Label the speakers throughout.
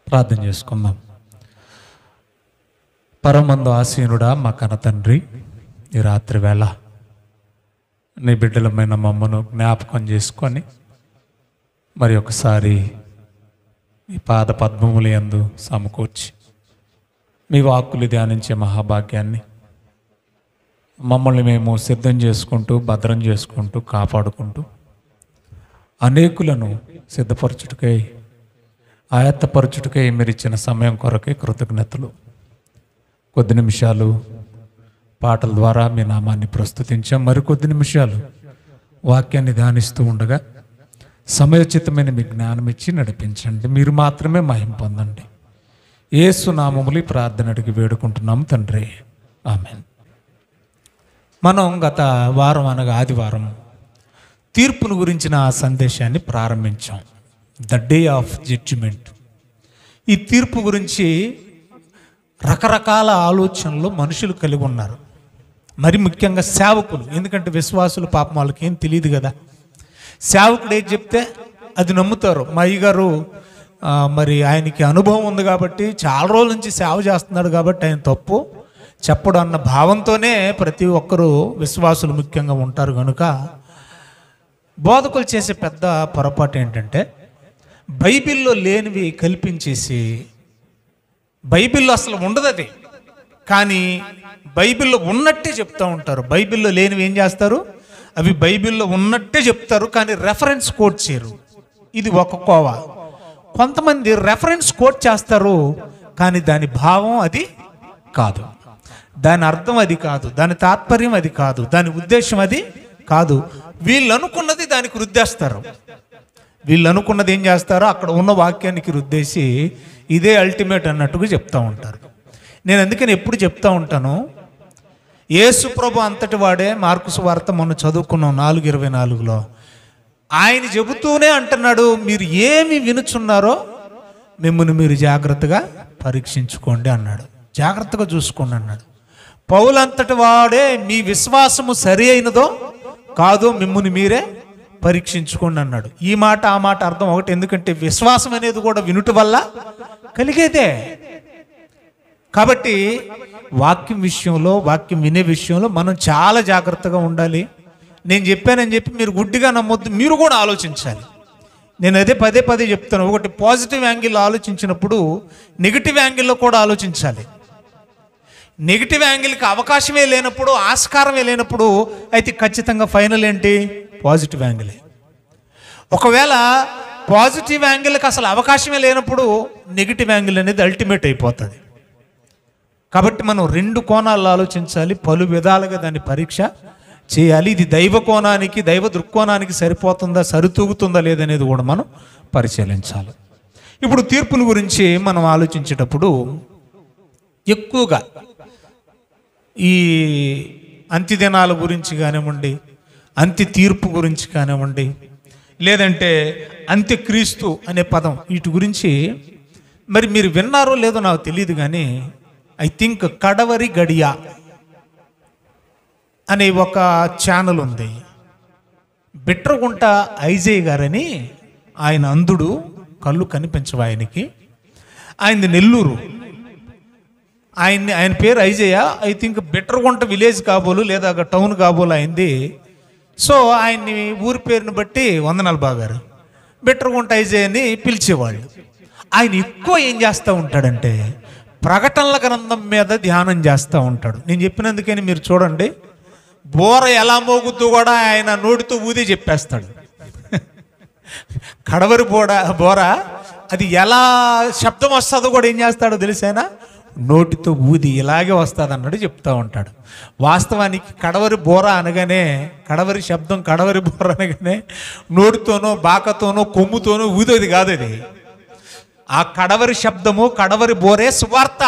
Speaker 1: ప్రార్థన చేసుకుందాం. పరమందు ఆసీనుడా మా కన్న తండ్రి, ఈ రాత్రి వేళ నీ బిడ్డలమైన మమ్మను జ్ఞాపకం చేసుకొని మరి ఒకసారి మీ పాద పద్మముల యందు సమకూర్చి మీ వాక్కులు ధ్యానించే మహాభాగ్యాన్ని మమ్మల్ని మేము సిద్ధం చేసుకుంటూ, భద్రం చేసుకుంటూ, కాపాడుకుంటూ అనేకులను సిద్ధపరచుటకై, ఆయత్తపరచుటకై మీరు ఇచ్చిన సమయం కొరకే కృతజ్ఞతలు. కొద్ది నిమిషాలు పాటల ద్వారా మీ నామాన్ని ప్రస్తుతించాం. మరికొద్ది నిమిషాలు వాక్యాన్ని ధ్యానిస్తూ ఉండగా సమయోచితమైన మీ జ్ఞానం ఇచ్చి నడిపించండి. మీరు మాత్రమే మహిమ పొందండి. యేసు నామములు ఈ ప్రార్థన అడిగి వేడుకుంటున్నాం తండ్రి, ఆమేన్. మనం గత వారం అనగా ఆదివారం తీర్పును గురించిన ఆ సందేశాన్ని ప్రారంభించాం. The day of judgement. ఈ తీర్పు గురించి రకరకాల ఆలోచనలు మనుషులు కలిగి ఉన్నారు. మరి ముఖ్యంగా సేవకులు, ఎందుకంటే విశ్వాసులు పాపం వాళ్ళకి ఏం తెలియదు కదా. సేవకుడు ఏది చెప్తే అది నమ్ముతారు. మా అయ్యగారు మరి ఆయనకి అనుభవం ఉంది కాబట్టి, చాలా రోజుల నుంచి సేవ చేస్తున్నాడు కాబట్టి ఆయన తప్పు చెప్పడం అన్న భావంతోనే ప్రతి ఒక్కరూ విశ్వాసులు ముఖ్యంగా ఉంటారు. కనుక బోధకులు చేసే పెద్ద పొరపాటు ఏంటంటే బైబిల్లో లేనివి కల్పించేసి, బైబిల్లో అసలు ఉండదు అది, కానీ బైబిల్లో ఉన్నట్టే చెప్తూ ఉంటారు. బైబిల్లో లేనివి ఏం చేస్తారు, అవి బైబిల్లో ఉన్నట్టే చెప్తారు, కానీ రెఫరెన్స్ కోట్ చేయరు. ఇది ఒక కోవా. కొంతమంది రెఫరెన్స్ కోట్ చేస్తారు, కానీ దాని భావం అది కాదు, దాని అర్థం అది కాదు, దాని తాత్పర్యం అది కాదు, దాని ఉద్దేశం అది కాదు. వీళ్ళు అనుకున్నది దానికి రుద్దేస్తారు. వీళ్ళు అనుకున్నది ఏం చేస్తారో అక్కడ ఉన్న వాక్యానికి రుద్దేసి ఇదే అల్టిమేట్ అన్నట్టుగా చెప్తూ ఉంటారు. నేను అందుకని ఎప్పుడు చెప్తూ ఉంటాను, యేసు ప్రభు అంతటి వాడే మార్కు సువార్త మొన్న చదువుకున్నాం 4:24లో ఆయన చెబుతూనే అంటున్నాడు, మీరు ఏమి వినుచున్నారో మిమ్మల్ని మీరు జాగ్రత్తగా పరీక్షించుకోండి అన్నాడు. జాగ్రత్తగా చూసుకోండి అన్నాడు. పౌలు అంతటి వాడే మీ విశ్వాసము సరి అయినదో కాదో మిమ్మల్ని మీరే పరీక్షించుకోండి అన్నాడు. ఈ మాట ఆ మాట అర్థం ఒకటి. ఎందుకంటే విశ్వాసం అనేది కూడా వినుట వల్ల కలిగేదే. కాబట్టి వాక్యం విషయంలో, వాక్యం వినే విషయంలో మనం చాలా జాగ్రత్తగా ఉండాలి. నేను చెప్పానని చెప్పి మీరు గుడ్డిగా నమ్మొద్దు, మీరు కూడా ఆలోచించాలి. నేను అదే పదే పదే చెప్తాను. ఒకటి పాజిటివ్ యాంగిల్లో ఆలోచించినప్పుడు నెగిటివ్ యాంగిల్లో కూడా ఆలోచించాలి. నెగిటివ్ యాంగిల్కి అవకాశమే లేనప్పుడు, ఆస్కారమే లేనప్పుడు అయితే ఖచ్చితంగా ఫైనల్ ఏంటి, పాజిటివ్ యాంగిలే. ఒకవేళ పాజిటివ్ యాంగిల్కి అసలు అవకాశమే లేనప్పుడు నెగిటివ్ యాంగిల్ అనేది అల్టిమేట్ అయిపోతుంది. కాబట్టి మనం రెండు కోణాల్లో ఆలోచించాలి, పలు విధాలుగా దాన్ని పరీక్ష చేయాలి. ఇది దైవ కోణానికి, దైవ దృక్కోణానికి సరిపోతుందా, సరితూగుతుందా లేదనేది కూడా మనం పరిశీలించాలి. ఇప్పుడు తీర్పుల గురించి మనం ఆలోచించేటప్పుడు ఎక్కువగా ఈ అంత్యదినాల గురించి కానివ్వండి, అంత్య తీర్పు గురించి కానివ్వండి, లేదంటే అంత్యక్రీస్తు అనే పదం, వీటి గురించి మరి మీరు విన్నారో లేదో నాకు తెలియదు, కానీ ఐ థింక్ కడవరి గడియ అనే ఒక ఛానల్ ఉంది. బిట్రగుంట ఐజయ్ గారని, ఆయన అంధుడు, కళ్ళు కనిపించవు ఆయనకి. ఆయనది నెల్లూరు. ఆయన పేరు Aijayya. I think Bitragunta village కాబోలు లేదా టౌన్ కాబోలు అయింది. సో ఆయన్ని ఊరి పేరుని బట్టి వందనాలు బాగారు బిట్రగుంట ఐజయ్ అని పిలిచేవాళ్ళు. ఆయన ఎక్కువ ఏం చేస్తూ ఉంటాడంటే ప్రకటనల గ్రంథం మీద ధ్యానం చేస్తూ ఉంటాడు. నేను చెప్పినందుకని మీరు చూడండి, బోర ఎలా మోగుద్దు కూడా ఆయన నోటితో ఊది చెప్పేస్తాడు. కడవరి బోర అది ఎలా శబ్దం వస్తుందో కూడా ఏం చేస్తాడో తెలిసేనా, నోటితో ఊది ఇలాగే వస్తుంది అన్నట్టు చెప్తూ ఉంటాడు. వాస్తవానికి కడవరి బోర అనగానే, కడవరి శబ్దం కడవరి బోర అనగానే నోటితోనో బాకతోనో కొమ్ముతోనో ఊదేది కాదు. అది ఆ కడవరి శబ్దము, కడవరి బోరే సువార్త.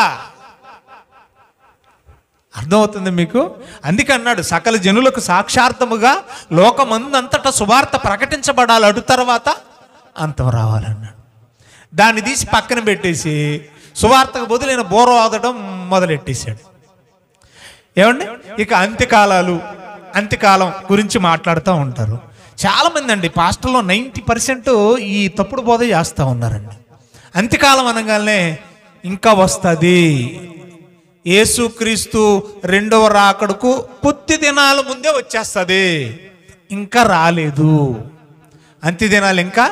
Speaker 1: అర్థమవుతుంది మీకు? అందుకే అన్నాడు, సకల జనులకు సాక్షార్థముగా లోకమందంతటా సువార్త ప్రకటించబడాలి, అటు తర్వాత అంతం రావాలన్నాడు. దాన్ని తీసి పక్కన పెట్టేసి సువార్తకు బదులైన బోర వాదడం మొదలెట్టేశాడు. ఏమండి, ఇక అంత్యకాలం గురించి మాట్లాడుతూ ఉంటారు చాలామంది అండి. పాస్టర్లో 90% ఈ తప్పుడు బోధ చేస్తూ ఉన్నారండి. అంత్యకాలం అనగానే ఇంకా వస్తుంది. యేసుక్రీస్తు రెండవ రాకడకు కొద్ది దినాల ముందే వచ్చేస్తుంది. ఇంకా రాలేదు, అంత్య దినాలు ఇంకా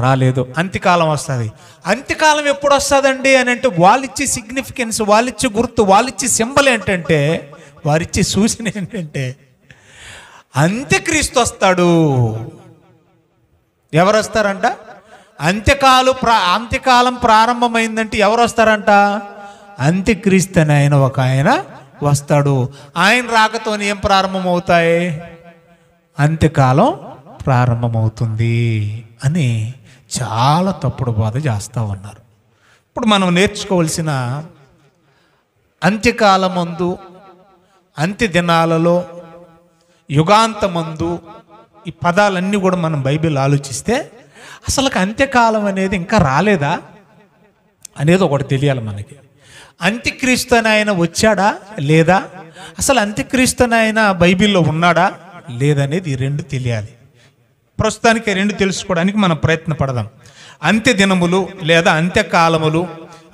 Speaker 1: రాలేదు, అంత్యకాలం వస్తుంది. అంత్యకాలం ఎప్పుడు వస్తుందండి అని అంటే వాళ్ళిచ్చే సిగ్నిఫికెన్స్, వాళ్ళిచ్చే గుర్తు, వాళ్ళిచ్చే సింబల్ ఏంటంటే, వారిచ్చే సూచన ఏంటంటే అంత్యక్రీస్తు వస్తాడు. ఎవరు వస్తారంట? అంత్యకాలం ప్రారంభమైందంటే ఎవరు వస్తారంట? అంత్యక్రీస్తు అని ఆయన వస్తాడు. ఆయన రాకతో ఏం ప్రారంభమవుతాయి? అంత్యకాలం ప్రారంభమవుతుంది అని చాలా తప్పుడు బోధ చేస్తూ ఉన్నారు. ఇప్పుడు మనం నేర్చుకోవాల్సిన అంత్యకాలమందు, అంత్య దినాలలో, యుగాంతమందు, ఈ పదాలన్నీ కూడా మనం బైబిల్ ఆలోచిస్తే అసలు అంత్యకాలం అనేది ఇంకా రాలేదా అనేది ఒకటి తెలియాలి మనకి. అంత్యక్రీస్తు అని ఆయన వచ్చాడా లేదా, అసలు అంత్యక్రీస్తు అని ఆయన బైబిల్లో ఉన్నాడా లేదనేది ఈ రెండు తెలియాలి. ప్రస్తుతానికి రెండు తెలుసుకోవడానికి మనం ప్రయత్నపడదాం. అంత్య దినములు లేదా అంత్యకాలములు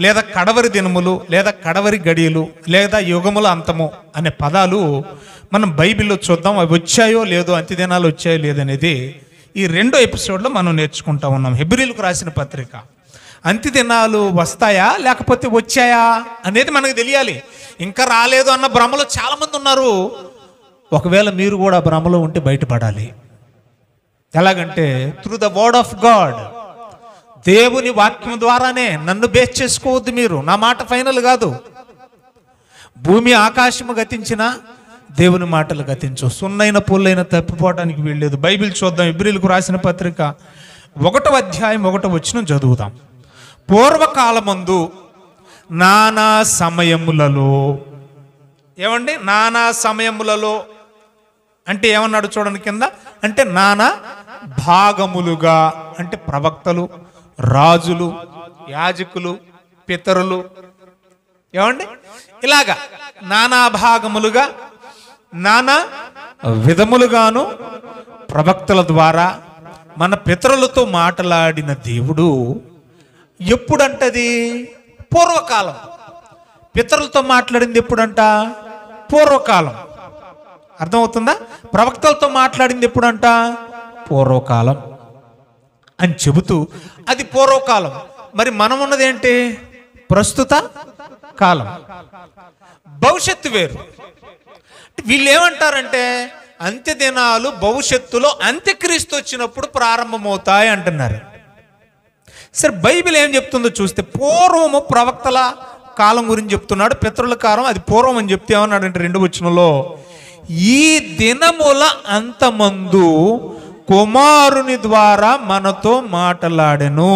Speaker 1: లేదా కడవరి దినములు లేదా కడవరి గడియలు లేదా యుగముల అంతము అనే పదాలు మనం బైబిల్లో చూద్దాం. అవి వచ్చాయో లేదో, అంత్య దినాలు వచ్చాయో లేదనేది ఈ రెండో ఎపిసోడ్లో మనం నేర్చుకుంటా ఉన్నాం. హెబ్రీలకు రాసిన పత్రిక. అంత్య దినాలు వస్తాయా లేకపోతే వచ్చాయా అనేది మనకు తెలియాలి. ఇంకా రాలేదు అన్న భ్రమలో చాలామంది ఉన్నారు. ఒకవేళ మీరు కూడా భ్రమలో ఉంటే బయటపడాలి. ఎలాగంటే through the word of God, దేవుని వాక్యం ద్వారానే. నన్ను బేస్ చేసుకోవద్దు మీరు, నా మాట ఫైనల్ కాదు. భూమి ఆకాశము గతించినా దేవుని మాటలు గతించు, సున్నైన పుల్లైన తప్పిపోవడానికి వీల్లేదు. బైబిల్ చూద్దాం. హెబ్రీలకు రాసిన పత్రిక 1వ అధ్యాయం 1వ వచనం చదువుదాం. పూర్వకాలమందు నానా సమయములలో, ఏమండి నానా సమయములలో అంటే ఏమన్నాడు చూడండి కింద, అంటే నానా భాగములుగా, అంటే ప్రవక్తలు, రాజులు, యాజకులు, పితరులు, ఏమండి ఇలాగా నానా భాగములుగా, నానా విధములుగాను ప్రవక్తల ద్వారా మన పితరులతో మాట్లాడిన దేవుడు ఎప్పుడంటది? పూర్వకాలం. పితరులతో మాట్లాడింది ఎప్పుడంట? పూర్వకాలం. అర్థమవుతుందా? ప్రవక్తలతో మాట్లాడింది ఎప్పుడంట? పూర్వకాలం అని చెబుతూ అది పూర్వకాలం. మరి మనం ఉన్నది ఏంటి? ప్రస్తుత కాలం. భవిష్యత్తు వేరు. వీళ్ళు ఏమంటారంటే అంత్య దినాలు భవిష్యత్తులో అంత్యక్రీస్తు వచ్చినప్పుడు ప్రారంభమవుతాయి అంటున్నారు. సరే, బైబిల్ ఏం చెప్తుందో చూస్తే పూర్వము ప్రవక్తల కాలం గురించి చెప్తున్నాడు. పితరుల కాలం అది పూర్వం అని చెప్తే ఏమన్నాడంటే 2వ వచనంలో, ఈ దినముల అంతమందు కుమారుని ద్వారా మనతో మాట్లాడెను.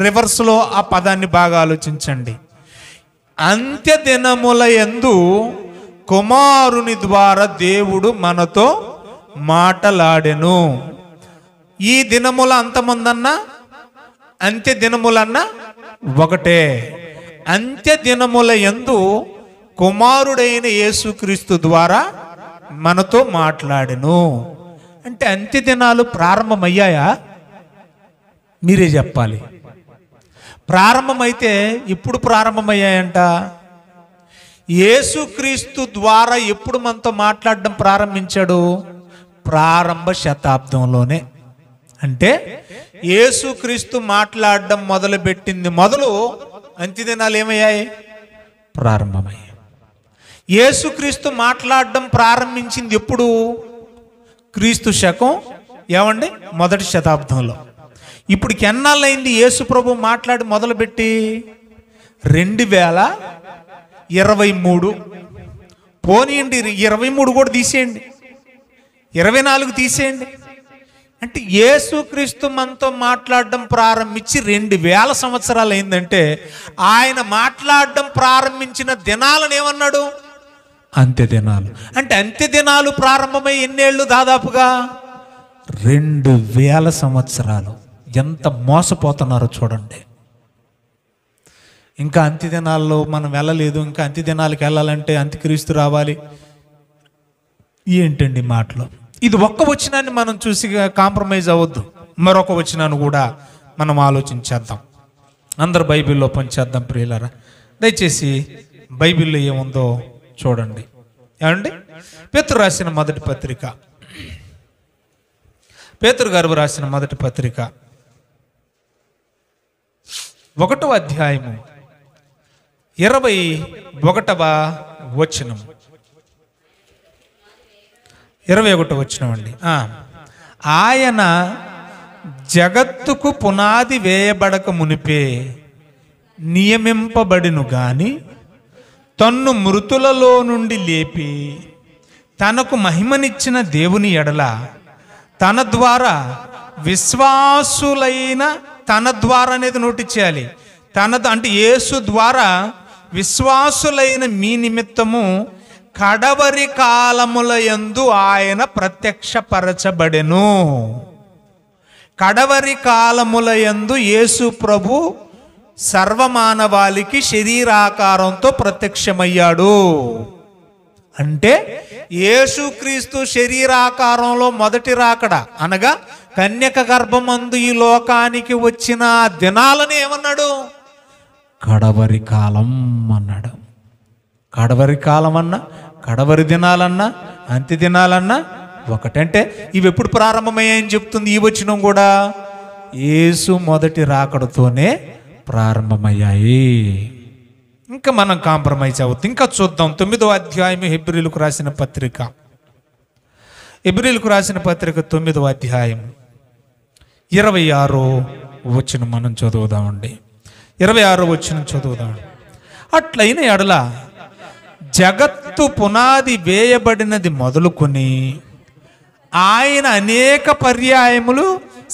Speaker 1: రివర్స్లో ఆ పదాన్ని బాగా ఆలోచించండి. అంత్య దినముల యందు కుమారుని ద్వారా దేవుడు మనతో మాట్లాడెను. ఈ దినముల అంతమందన్నా అంత్య దినములన్నా ఒకటే. అంత్య దినముల యందు కుమారుడైన యేసుక్రీస్తు ద్వారా మనతో మాట్లాడెను. అంటే అంత్య దినాలు ప్రారంభమయ్యాయా? మీరే చెప్పాలి. ప్రారంభమైతే ఇప్పుడు ప్రారంభమయ్యాయంట. యేసుక్రీస్తు ద్వారా ఎప్పుడు మనతో మాట్లాడడం ప్రారంభించాడు? ప్రారంభ శతాబ్దంలోనే. అంటే యేసుక్రీస్తు మాట్లాడడం మొదలుపెట్టింది మొదలు అంత్య దినాలు ఏమయ్యాయి? ప్రారంభమయ్యాయి. యేసుక్రీస్తు మాట్లాడడం ప్రారంభించింది ఎప్పుడు? క్రీస్తు శకం ఏమండి 1వ శతాబ్దంలో. ఇప్పటికి ఎన్నాళ్ళైంది యేసు ప్రభు మాట్లాడి మొదలుపెట్టి? 2023. పోనీయండి, 23 కూడా తీసేయండి, 24 తీసేయండి. అంటే యేసుక్రీస్తు మనతో మాట్లాడడం ప్రారంభించి 2000 సంవత్సరాలు అయిందంటే ఆయన మాట్లాడడం ప్రారంభించిన దినాలను ఏమన్నాడు? అంత్య దినాలు. అంటే అంత్య దినాలు ప్రారంభమై ఎన్నేళ్ళు? దాదాపుగా 2000 సంవత్సరాలు. ఎంత మోసపోతున్నారో చూడండి. ఇంకా అంత్య దినాల్లో మనం వెళ్ళలేదు. ఇంకా అంత్య దినాలకు వెళ్ళాలంటే అంత్యక్రీస్తు రావాలి. ఏంటండి మాటలు? ఇది ఒక్క వచనాన్ని మనం చూసి కాంప్రమైజ్ అవ్వద్దు. మరొక వచనాన్ని కూడా మనం ఆలోచించేద్దాం. అందరు బైబిల్లో పంచేద్దాం ప్రియులారా. దయచేసి బైబిల్లో ఏముందో చూడండి. ఏమండి, పేతురు రాసిన మొదటి పత్రిక, పేతురు గారు రాసిన మొదటి పత్రిక 1వ అధ్యాయము 21వ వచనం, 21వ వచనం అండి. ఆయన జగత్తుకు పునాది వేయబడక మునిపే నియమింపబడిను గాని తన్ను మృతులలో నుండి లేపి తనకు మహిమనిచ్చిన దేవుని ఎడల తన ద్వారా విశ్వాసులైన, తన ద్వారా అనేది నోటి చేయాలి, అంటే యేసు ద్వారా విశ్వాసులైన మీ నిమిత్తము కడవరి కాలముల యందు ఆయన ప్రత్యక్షపరచబడెను. కడవరి కాలముల యందు యేసు ప్రభు సర్వమానవాళికి శరీరాకారంతో ప్రత్యక్షమయ్యాడు. అంటే యేసుక్రీస్తు శరీరాకారంలో మొదటి రాకడ అనగా కన్యక గర్భమందు ఈ లోకానికి వచ్చిన దినాలని ఏమన్నాడు? కడవరి కాలం అన్నాడు. కడవరి కాలం అన్నా, కడవరి దినాలన్నా, అంత్య దినాలన్నా ఒకటంటే ఇవి ఎప్పుడు ప్రారంభమయ్యాయని చెప్తుంది ఈ వచనం కూడా. యేసు మొదటి రాకడతోనే ప్రారంభమయ్యాయి. ఇంకా మనం కాంప్రమైజ్ అవుతాం. ఇంకా చూద్దాం 9వ అధ్యాయం హెబ్రీలకు రాసిన పత్రిక, హెబ్రీలకు రాసిన పత్రిక 9వ అధ్యాయం 26వ వచనం మనం చదువుదామండి. 26వ వచనం చదువుదామండి. అట్లైన ఎడల జగత్తు పునాది వేయబడినది మొదలుకొని ఆయన అనేక పర్యాయములు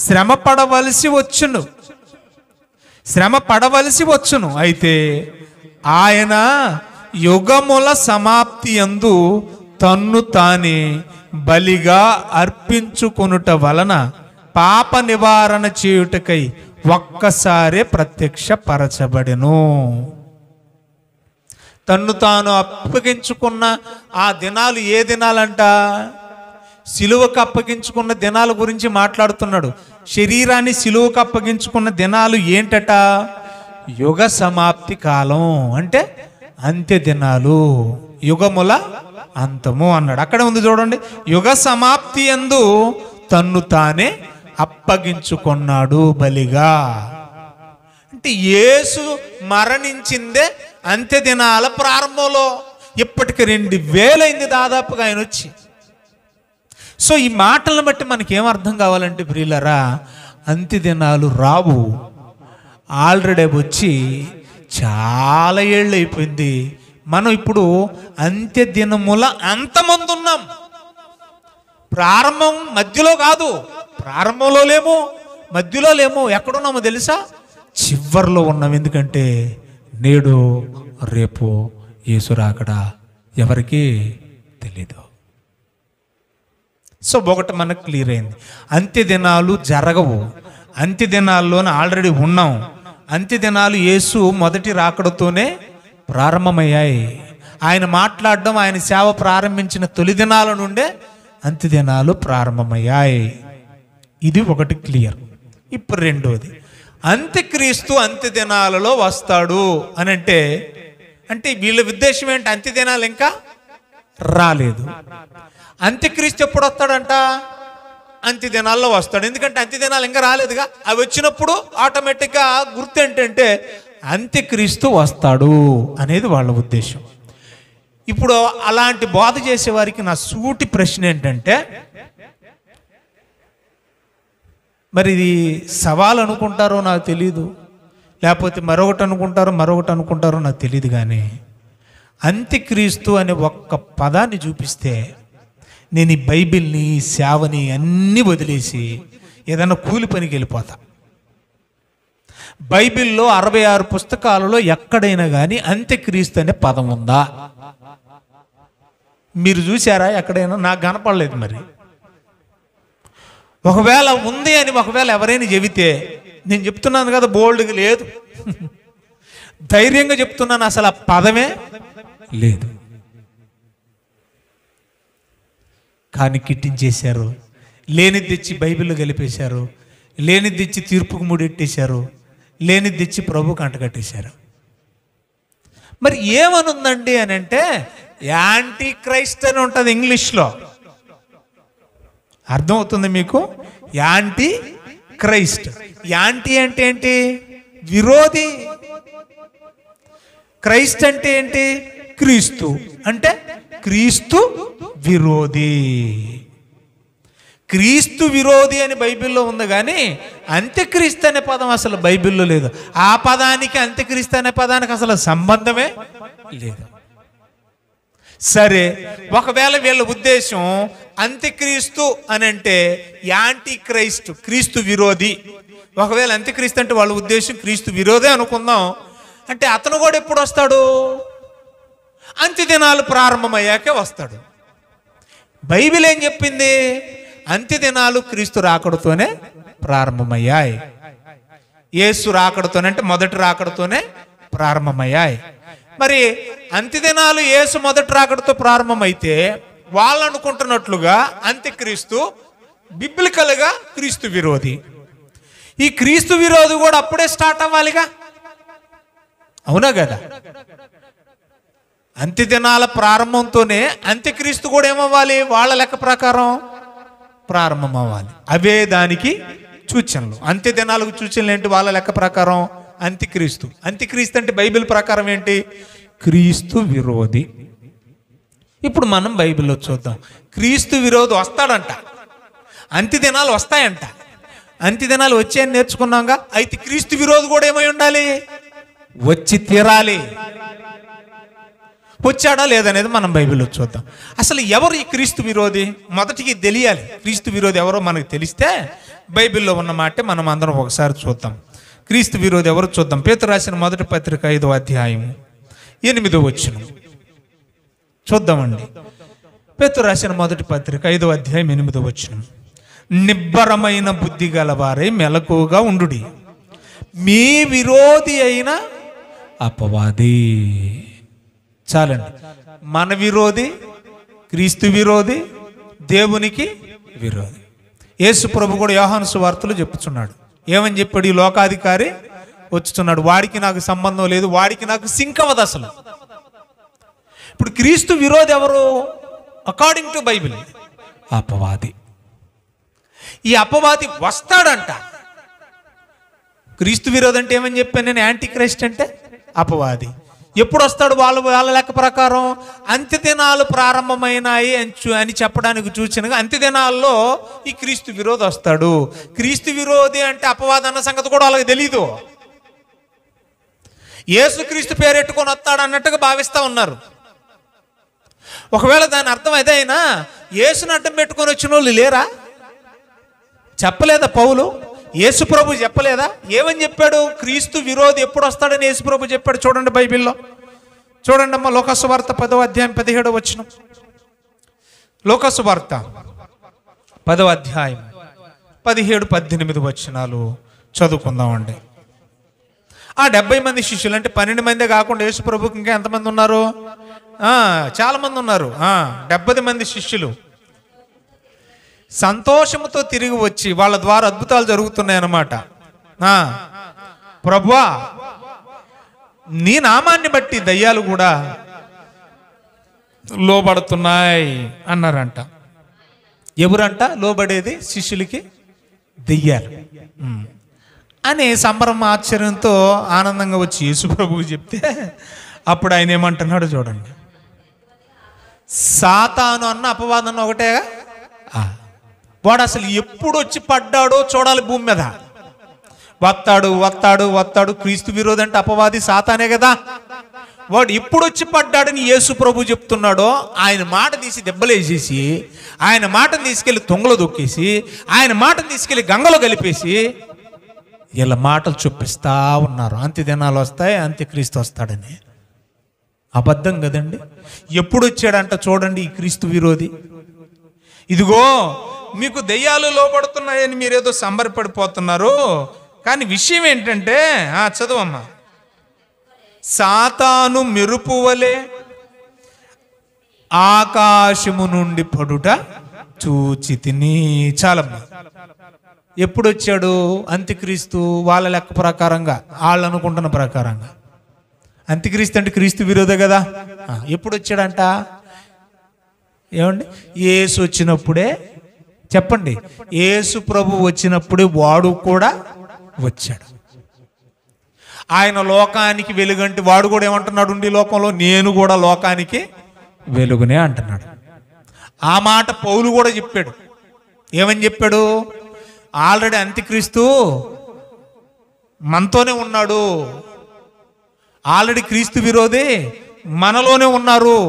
Speaker 1: శ్రమ పడవలసి వచ్చును. అయితే ఆయన యుగముల సమాప్తి యందు తన్ను తానే బలిగా అర్పించుకొనుట వలన పాప నివారణ చేయుటకై ఒక్కసారే ప్రత్యక్షపరచబడెను. తన్ను తాను అప్పగించుకున్న ఆ దినాలు ఏ దినాలంట? సిలువకు అప్పగించుకున్న దినాల గురించి మాట్లాడుతున్నాడు. శరీరాన్ని సిలువకు అప్పగించుకున్న దినాలు ఏంటట? యుగ సమాప్తి కాలం, అంటే అంత్య దినాలు, యుగముల అంతము అన్నాడు. అక్కడ ఉంది చూడండి, యుగ సమాప్తి యందు తన్ను తానే అప్పగించుకున్నాడు బలిగా. అంటే యేసు మరణించిందే అంత్య దినాల ప్రారంభంలో. ఇప్పటికి 2000 అయింది దాదాపుగా ఆయన వచ్చి. సో ఈ మాటలను బట్టి మనకేం అర్థం కావాలంటే ప్రియులరా, అంత్య దినాలు రావు, ఆల్రెడీ వచ్చి చాలా ఏళ్ళు అయిపోయింది. మనం ఇప్పుడు అంత్య దినముల అంతమంది ఉన్నాం. ప్రారంభం మధ్యలో కాదు, ప్రారంభంలో లేము, మధ్యలో లేము, ఎక్కడున్నామో తెలుసా? చివర్లో ఉన్నాం. ఎందుకంటే నేడు రేపు యేసు రాకడ ఎవరికి తెలీదు. సో ఒకటి మనకు క్లియర్ అయింది, అంత్య దినాలు జరగవు. అంత్య దినాల్లోనే ఆల్రెడీ ఉన్నాం. అంత్య దినాలు యేసు మొదటి రాకడతోనే ప్రారంభమయ్యాయి. ఆయన మాట్లాడడం, ఆయన సేవ ప్రారంభించిన తొలి దినాల నుండే అంత్య దినాలు ప్రారంభమయ్యాయి. ఇది ఒకటి క్లియర్. ఇప్పుడు రెండోది, అంత్యక్రీస్తు అంత్య దినాలలో వస్తాడు అని అంటే వీళ్ళ ఉద్దేశం ఏంటి? అంత్య దినాలు ఇంకా రాలేదు. అంత్యక్రీస్తు ఎప్పుడు వస్తాడంట? అంత్య దినాల్లో వస్తాడు. ఎందుకంటే అంత్య దినాలు ఇంకా రాలేదుగా. అవి వచ్చినప్పుడు ఆటోమేటిక్గా గుర్తు ఏంటంటే అంత్యక్రీస్తు వస్తాడు అనేది వాళ్ళ ఉద్దేశం. ఇప్పుడు అలాంటి బోధ చేసే వారికి నా సూటి ప్రశ్న ఏంటంటే, మరి ఇది సవాల్ అనుకుంటారో నాకు తెలీదు, లేకపోతే మరొకటి అనుకుంటారో నాకు తెలియదు, కానీ అంత్యక్రీస్తు అనే ఒక్క పదాన్ని చూపిస్తే నేను ఈ బైబిల్ని, ఈ సేవని అన్నీ వదిలేసి ఏదైనా కూలి పనికి వెళ్ళిపోతా. బైబిల్లో 66 పుస్తకాలలో ఎక్కడైనా కానీ అంత్యక్రీస్తు అనే పదం ఉందా? మీరు చూసారా ఎక్కడైనా? నాకు కనపడలేదు. మరి ఒకవేళ ఉంది అని ఒకవేళ ఎవరైనా చెబితే, నేను చెప్తున్నాను కదా, బోల్డ్గా లేదు, ధైర్యంగా చెప్తున్నాను, అసలు ఆ పదమే లేదు. కానీ కిట్టించేశారు, లేనిది తెచ్చి బైబిల్లో కలిపేశారు, లేనిది తెచ్చి తీర్పుకు ముడెట్టేశారు. లేనిది తెచ్చి ప్రభువుకి అంటగట్టేశారు. మరి ఏమనుందండి అని అంటే యాంటీ క్రైస్ట్ అని ఉంటుంది ఇంగ్లీష్లో. అర్థమవుతుంది మీకు? Anti Christ. యాంటీ అంటే ఏంటి? విరోధి. క్రైస్ట్ అంటే ఏంటి? క్రీస్తు. అంటే క్రీస్తు విరోధి. క్రీస్తు విరోధి అని బైబిల్లో ఉంది, కానీ అంత్యక్రీస్తు అనే పదం అసలు బైబిల్లో లేదు. ఆ పదానికి అంత్యక్రీస్తు అనే పదానికి అసలు సంబంధమే లేదు. సరే, ఒకవేళ వీళ్ళ ఉద్దేశం అంత్యక్రీస్తు అని అంటే యాంటీ క్రైస్ట్, క్రీస్తు విరోధి. ఒకవేళ అంత్యక్రీస్తు అంటే వాళ్ళ ఉద్దేశం క్రీస్తు విరోధి అనుకుందాం. అంటే అతను కూడా ఎప్పుడు వస్తాడు? అంత్యదినాలు ప్రారంభమయ్యాకే వస్తాడు. బైబిల్ ఏం చెప్పింది? అంత్యదినాలు క్రీస్తు రాకడతోనే ప్రారంభమయ్యాయి. యేసు రాకడతోనే, అంటే మొదటి రాకడతోనే ప్రారంభమయ్యాయి. మరి అంత్యదినాలు యేసు మొదటి రాకడతో ప్రారంభమైతే వాళ్ళు అనుకుంటున్నట్లుగా అంత్యక్రీస్తు బిబ్లికల్గా క్రీస్తు విరోధి. ఈ క్రీస్తు విరోధి కూడా అప్పుడే స్టార్ట్ అవ్వాలిగా, అవునా కదా? అంత్యదినాల ప్రారంభంతోనే అంత్యక్రీస్తు కూడా ఏమవ్వాలి? వాళ్ళ లెక్క ప్రకారం ప్రారంభం అవ్వాలి. అవే దానికి సూచనలు. అంత్యదినాలకు సూచనలు ఏంటి? వాళ్ళ లెక్క ప్రకారం అంత్యక్రీస్తు. అంత్యక్రీస్తు అంటే బైబిల్ ప్రకారం ఏంటి? క్రీస్తు విరోధి. ఇప్పుడు మనం బైబిల్లో చూద్దాం. క్రీస్తు విరోధి వస్తాడంట, అంత్యదినాలు వస్తాయంట. అంత్యదినాలు వచ్చాయని నేర్చుకున్నాంగా. అయితే క్రీస్తు విరోధి కూడా ఏమై ఉండాలి? వచ్చి తీరాలి. వచ్చాడా లేదనేది మనం బైబిల్లో చూద్దాం. అసలు ఎవరు ఈ క్రీస్తు విరోధి? మొదటికి తెలియాలి. క్రీస్తు విరోధి ఎవరో మనకు తెలిస్తే బైబిల్లో ఉన్న మాట మనం అందరం ఒకసారి చూద్దాం. క్రీస్తు విరోధి ఎవరు చూద్దాం. పేతురు రాసిన మొదటి పత్రిక 5వ అధ్యాయం 8వ వచనం చూద్దామండి. పేతురు రాసిన మొదటి పత్రిక 5వ అధ్యాయం 8వ వచనం. నిబ్బరమైన బుద్ధి గలవారై మెలకువగా ఉండుడి, మీ విరోధి అయిన అపవాది. చాలండి. మన విరోధి క్రీస్తు విరోధి, దేవునికి విరోధి. యేసు ప్రభు కూడా యోహాను సువార్తలో చెప్పుచున్నాడు. ఏమని చెప్పాడు? ఈ లోకాధికారి వచ్చుచున్నాడు, వాడికి నాకు సంబంధం లేదు, వాడికి నాకు సింక్ అవ్వదు అసలు. ఇప్పుడు క్రీస్తు విరోధి ఎవరు? అకార్డింగ్ టు బైబిల్ అపవాది. ఈ అపవాది వస్తాడంట. క్రీస్తు విరోధి అంటే ఏమని చెప్పాను నేను? యాంటీ క్రైస్ట్ అంటే అపవాది. ఎప్పుడు వస్తాడు? వాళ్ళ లెక్క ప్రకారం అంత్యదినాలు ప్రారంభమైనాయి అని చెప్పడానికి చూసినగా అంత్యదినాల్లో ఈ క్రీస్తు విరోధి వస్తాడు. క్రీస్తు విరోధి అంటే అపవాది అన్న సంగతి కూడా వాళ్ళకి తెలీదు. యేసు క్రీస్తు పేరెట్టుకొని వస్తాడు అన్నట్టుగా భావిస్తూ ఉన్నారు. ఒకవేళ దాని అర్థం అదైనా యేసుని అడ్డం పెట్టుకొని వచ్చిన వాళ్ళు లేరా? చెప్పలేదా పౌలు? యేసు ప్రభు చెప్పలేదా? ఏమని చెప్పాడు? క్రీస్తు విరోధి ఎప్పుడు వస్తాడని యేసు ప్రభు చెప్పాడు. చూడండి బైబిల్లో, చూడండి అమ్మ. లోకాసు వార్త 10వ అధ్యాయం 17వ వచనం. లోకాసు వార్త 10వ అధ్యాయం 17, 18 వచనాలు చదువుకుందామండి. ఆ 70 మంది శిష్యులు, అంటే 12 మందే కాకుండా యేసు ప్రభుకి ఇంకా ఎంతమంది ఉన్నారు? చాలా మంది ఉన్నారు. 70 మంది శిష్యులు సంతోషంతో తిరిగి వచ్చి వాళ్ళ ద్వారా అద్భుతాలు జరుగుతున్నాయి అన్నమాట. ప్రభువా, నీ నామాన్ని బట్టి దయ్యాలు కూడా లోబడుతున్నాయి అన్నారంట. ఎవరంట లోబడేది? శిష్యులకి దెయ్యాలు అని సంబరం ఆశ్చర్యంతో ఆనందంగా వచ్చి యేసు ప్రభువు చెప్తే అప్పుడు ఆయన ఏమంటున్నాడు చూడండి. సాతాను అన్న అపవాదన్న ఒకటేగా. వాడు అసలు ఎప్పుడు వచ్చి పడ్డాడో చూడాలి భూమి మీద. వస్తాడు వస్తాడు వస్తాడు. క్రీస్తు విరోధి అంటే అపవాది సాతానే కదా. వాడు ఎప్పుడు వచ్చి పడ్డాడని యేసు ప్రభు చెప్తున్నాడో ఆయన మాట తీసి దెబ్బలేసేసి, ఆయన మాటను తీసుకెళ్లి తొంగలో దొక్కేసి, ఆయన మాటను తీసుకెళ్లి గంగలో కలిపేసి ఇలా మాటలు చూపిస్తా ఉన్నారు. అంత్యదినాలు వస్తాయి, అంత్యక్రీస్తు వస్తాడని. అబద్ధం కదండి. ఎప్పుడు వచ్చాడంట చూడండి ఈ క్రీస్తు విరోధి. ఇదిగో మీకు దెయ్యాలు లోబడుతున్నాయని మీరేదో సంబరపడిపోతున్నారు, కానీ విషయం ఏంటంటే చదవమ్మా. సాతాను మెరుపు వలె ఆకాశము నుండి పడుట చూచి తిని. చాలమ్మా. ఎప్పుడు వచ్చాడు? అంత్యక్రీస్తు వాళ్ళ లెక్క ప్రకారంగా, వాళ్ళు అనుకుంటున్న ప్రకారంగా. అంత్యక్రీస్తు అంటే క్రీస్తు విరోధే కదా. ఎప్పుడు వచ్చాడంట? ఏమండి? యేసు వచ్చినప్పుడే. చెప్పండి, యేసు ప్రభు వచ్చినప్పుడే వాడు కూడా వచ్చాడు. ఆయన లోకానికి వెలుగంటే వాడు కూడా ఏమంటున్నాడు? ఉండి లోకంలో నేను కూడా లోకానికి వెలుగునే అంటున్నాడు. ఆ మాట పౌలు కూడా చెప్పాడు. ఏమని చెప్పాడు? ఆల్రెడీ అంత్యక్రీస్తు మనతోనే ఉన్నాడు, ఆల్రెడీ క్రీస్తు విరోధి మనలోనే ఉన్నారు.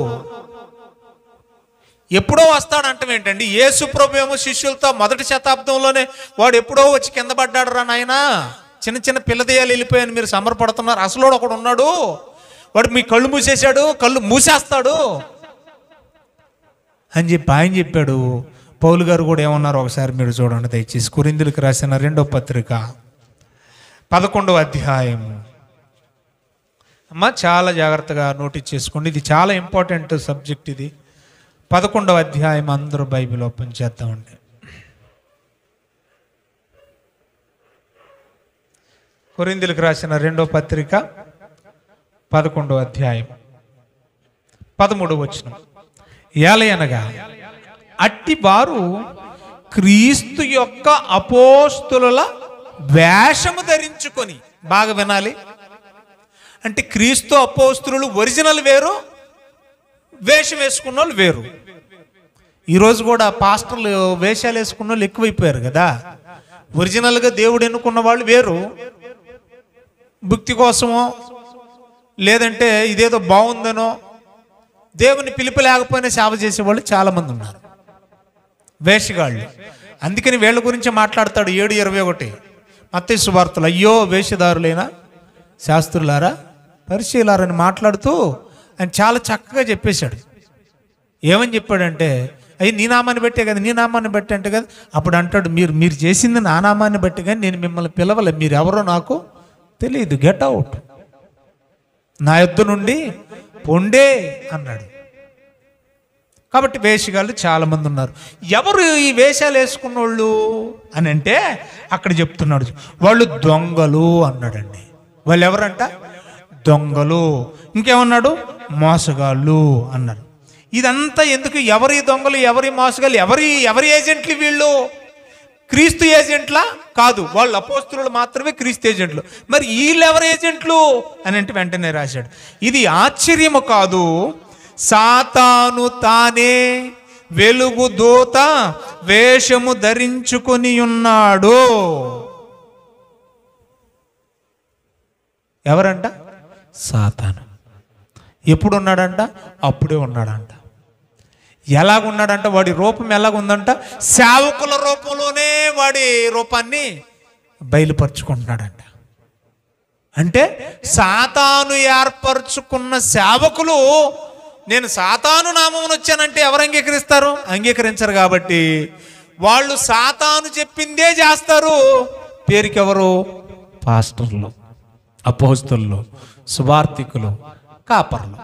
Speaker 1: ఎప్పుడో వస్తాడంటాం ఏంటండి? యేసు ప్రభు ఏమో శిష్యులతో మొదటి శతాబ్దంలోనే వాడు ఎప్పుడో వచ్చి కింద పడ్డాడు రా నాయన, చిన్న చిన్న పిల్లదయ్యాలు వెళ్ళిపోయాను మీరు సంబరపడుతున్నారు, అసలు ఒకడు ఉన్నాడు, వాడు మీ కళ్ళు మూసేశాడు, కళ్ళు మూసేస్తాడు అని చెప్పి ఆయన చెప్పాడు. పౌలు గారు కూడా ఏమన్నారు ఒకసారి మీరు చూడండి దయచేసి. కొరింథీయులకు రాసిన 2వ పత్రిక 11వ అధ్యాయం. అమ్మ చాలా జాగ్రత్తగా నోటీస్ చేసుకోండి, ఇది చాలా ఇంపార్టెంట్ సబ్జెక్ట్. ఇది 11వ అధ్యాయం. అందరూ బైబిల్ ఓపెన్ చేద్దామండి. కొరింథీయులకు రాసిన 2వ పత్రిక 11వ అధ్యాయం 13వ వచనం. ఏలయనగా అట్టి వారు క్రీస్తు యొక్క అపోస్తుల వేషము ధరించుకొని, బాగా వినాలి, అంటే క్రీస్తు అపోస్తులు ఒరిజినల్ వేరు, వేషం వేసుకున్న వాళ్ళు వేరు. ఈరోజు కూడా పాస్టర్లు వేషాలు వేసుకున్న వాళ్ళు ఎక్కువైపోయారు కదా. ఒరిజినల్గా దేవుడు ఎన్నుకున్న వాళ్ళు వేరు, భక్తి కోసమో లేదంటే ఇదేదో బాగుందనో దేవుని పిలుపు లేకపోయినా సేవ చేసేవాళ్ళు చాలామంది ఉన్నారు, వేషగాళ్ళు. అందుకని వీళ్ళ గురించి మాట్లాడతాడు 7:21 మత్తయి సువార్తలో. అయ్యో వేషధారులైన శాస్త్రులారా పరిచయులారని మాట్లాడుతూ ఆయన చాలా చక్కగా చెప్పేశాడు. ఏమని చెప్పాడంటే, అయ్యి నీ నామాన్ని బట్టే కదా, నీ నామాన్ని బట్టి అంటే కదా. అప్పుడు అంటాడు, మీరు చేసింది నా నామాన్ని బట్టి కానీ నేను మిమ్మల్ని పిలవలే, మీరు ఎవరో నాకు తెలియదు, గెట్ అవుట్, నా యొద్ద నుండి పొండే అన్నాడు. కాబట్టి వేషగాళ్ళు చాలామంది ఉన్నారు. ఎవరు ఈ వేషాలు వేసుకున్న వాళ్ళు అని అంటే అక్కడ చెప్తున్నాడు, వాళ్ళు దొంగలు అన్నాడండి. వాళ్ళు ఎవరంట? దొంగలు. ఇంకేమన్నాడు? మోసగాళ్ళు అన్నారు. ఇదంతా ఎందుకు? ఎవరి దొంగలు, ఎవరి మోసగాళ్ళు, ఎవరి ఏజెంట్లు వీళ్ళు? క్రీస్తు ఏజెంట్లా? కాదు, వాళ్ళు అపోస్తులు మాత్రమే క్రీస్తు ఏజెంట్లు. మరి వీళ్ళు ఎవరు ఏజెంట్లు అని అంటే వెంటనే రాశాడు, ఇది ఆశ్చర్యము కాదు, సాతాను తానే వెలుగు దూత వేషము ధరించుకొని ఉన్నాడు. ఎవరంట? సాతాను. ఎప్పుడు ఉన్నాడంట? అప్పుడే ఉన్నాడంట. ఎలాగున్నాడంట? వాడి రూపం ఎలాగుందంట? సేవకుల రూపంలోనే వాడి రూపాన్ని బయలుపరుచుకుంటున్నాడంట. అంటే సాతాను ఏర్పరచుకున్న సేవకులు నేను సాతాను నామమును వచ్చానంటే ఎవరు అంగీకరిస్తారు? అంగీకరించరు. కాబట్టి వాళ్ళు సాతాను చెప్పిందే చేస్తారు. పేరుకెవరు? పాస్టర్లు, అపోస్తలులు, సువార్తికులు, కాపర్లు.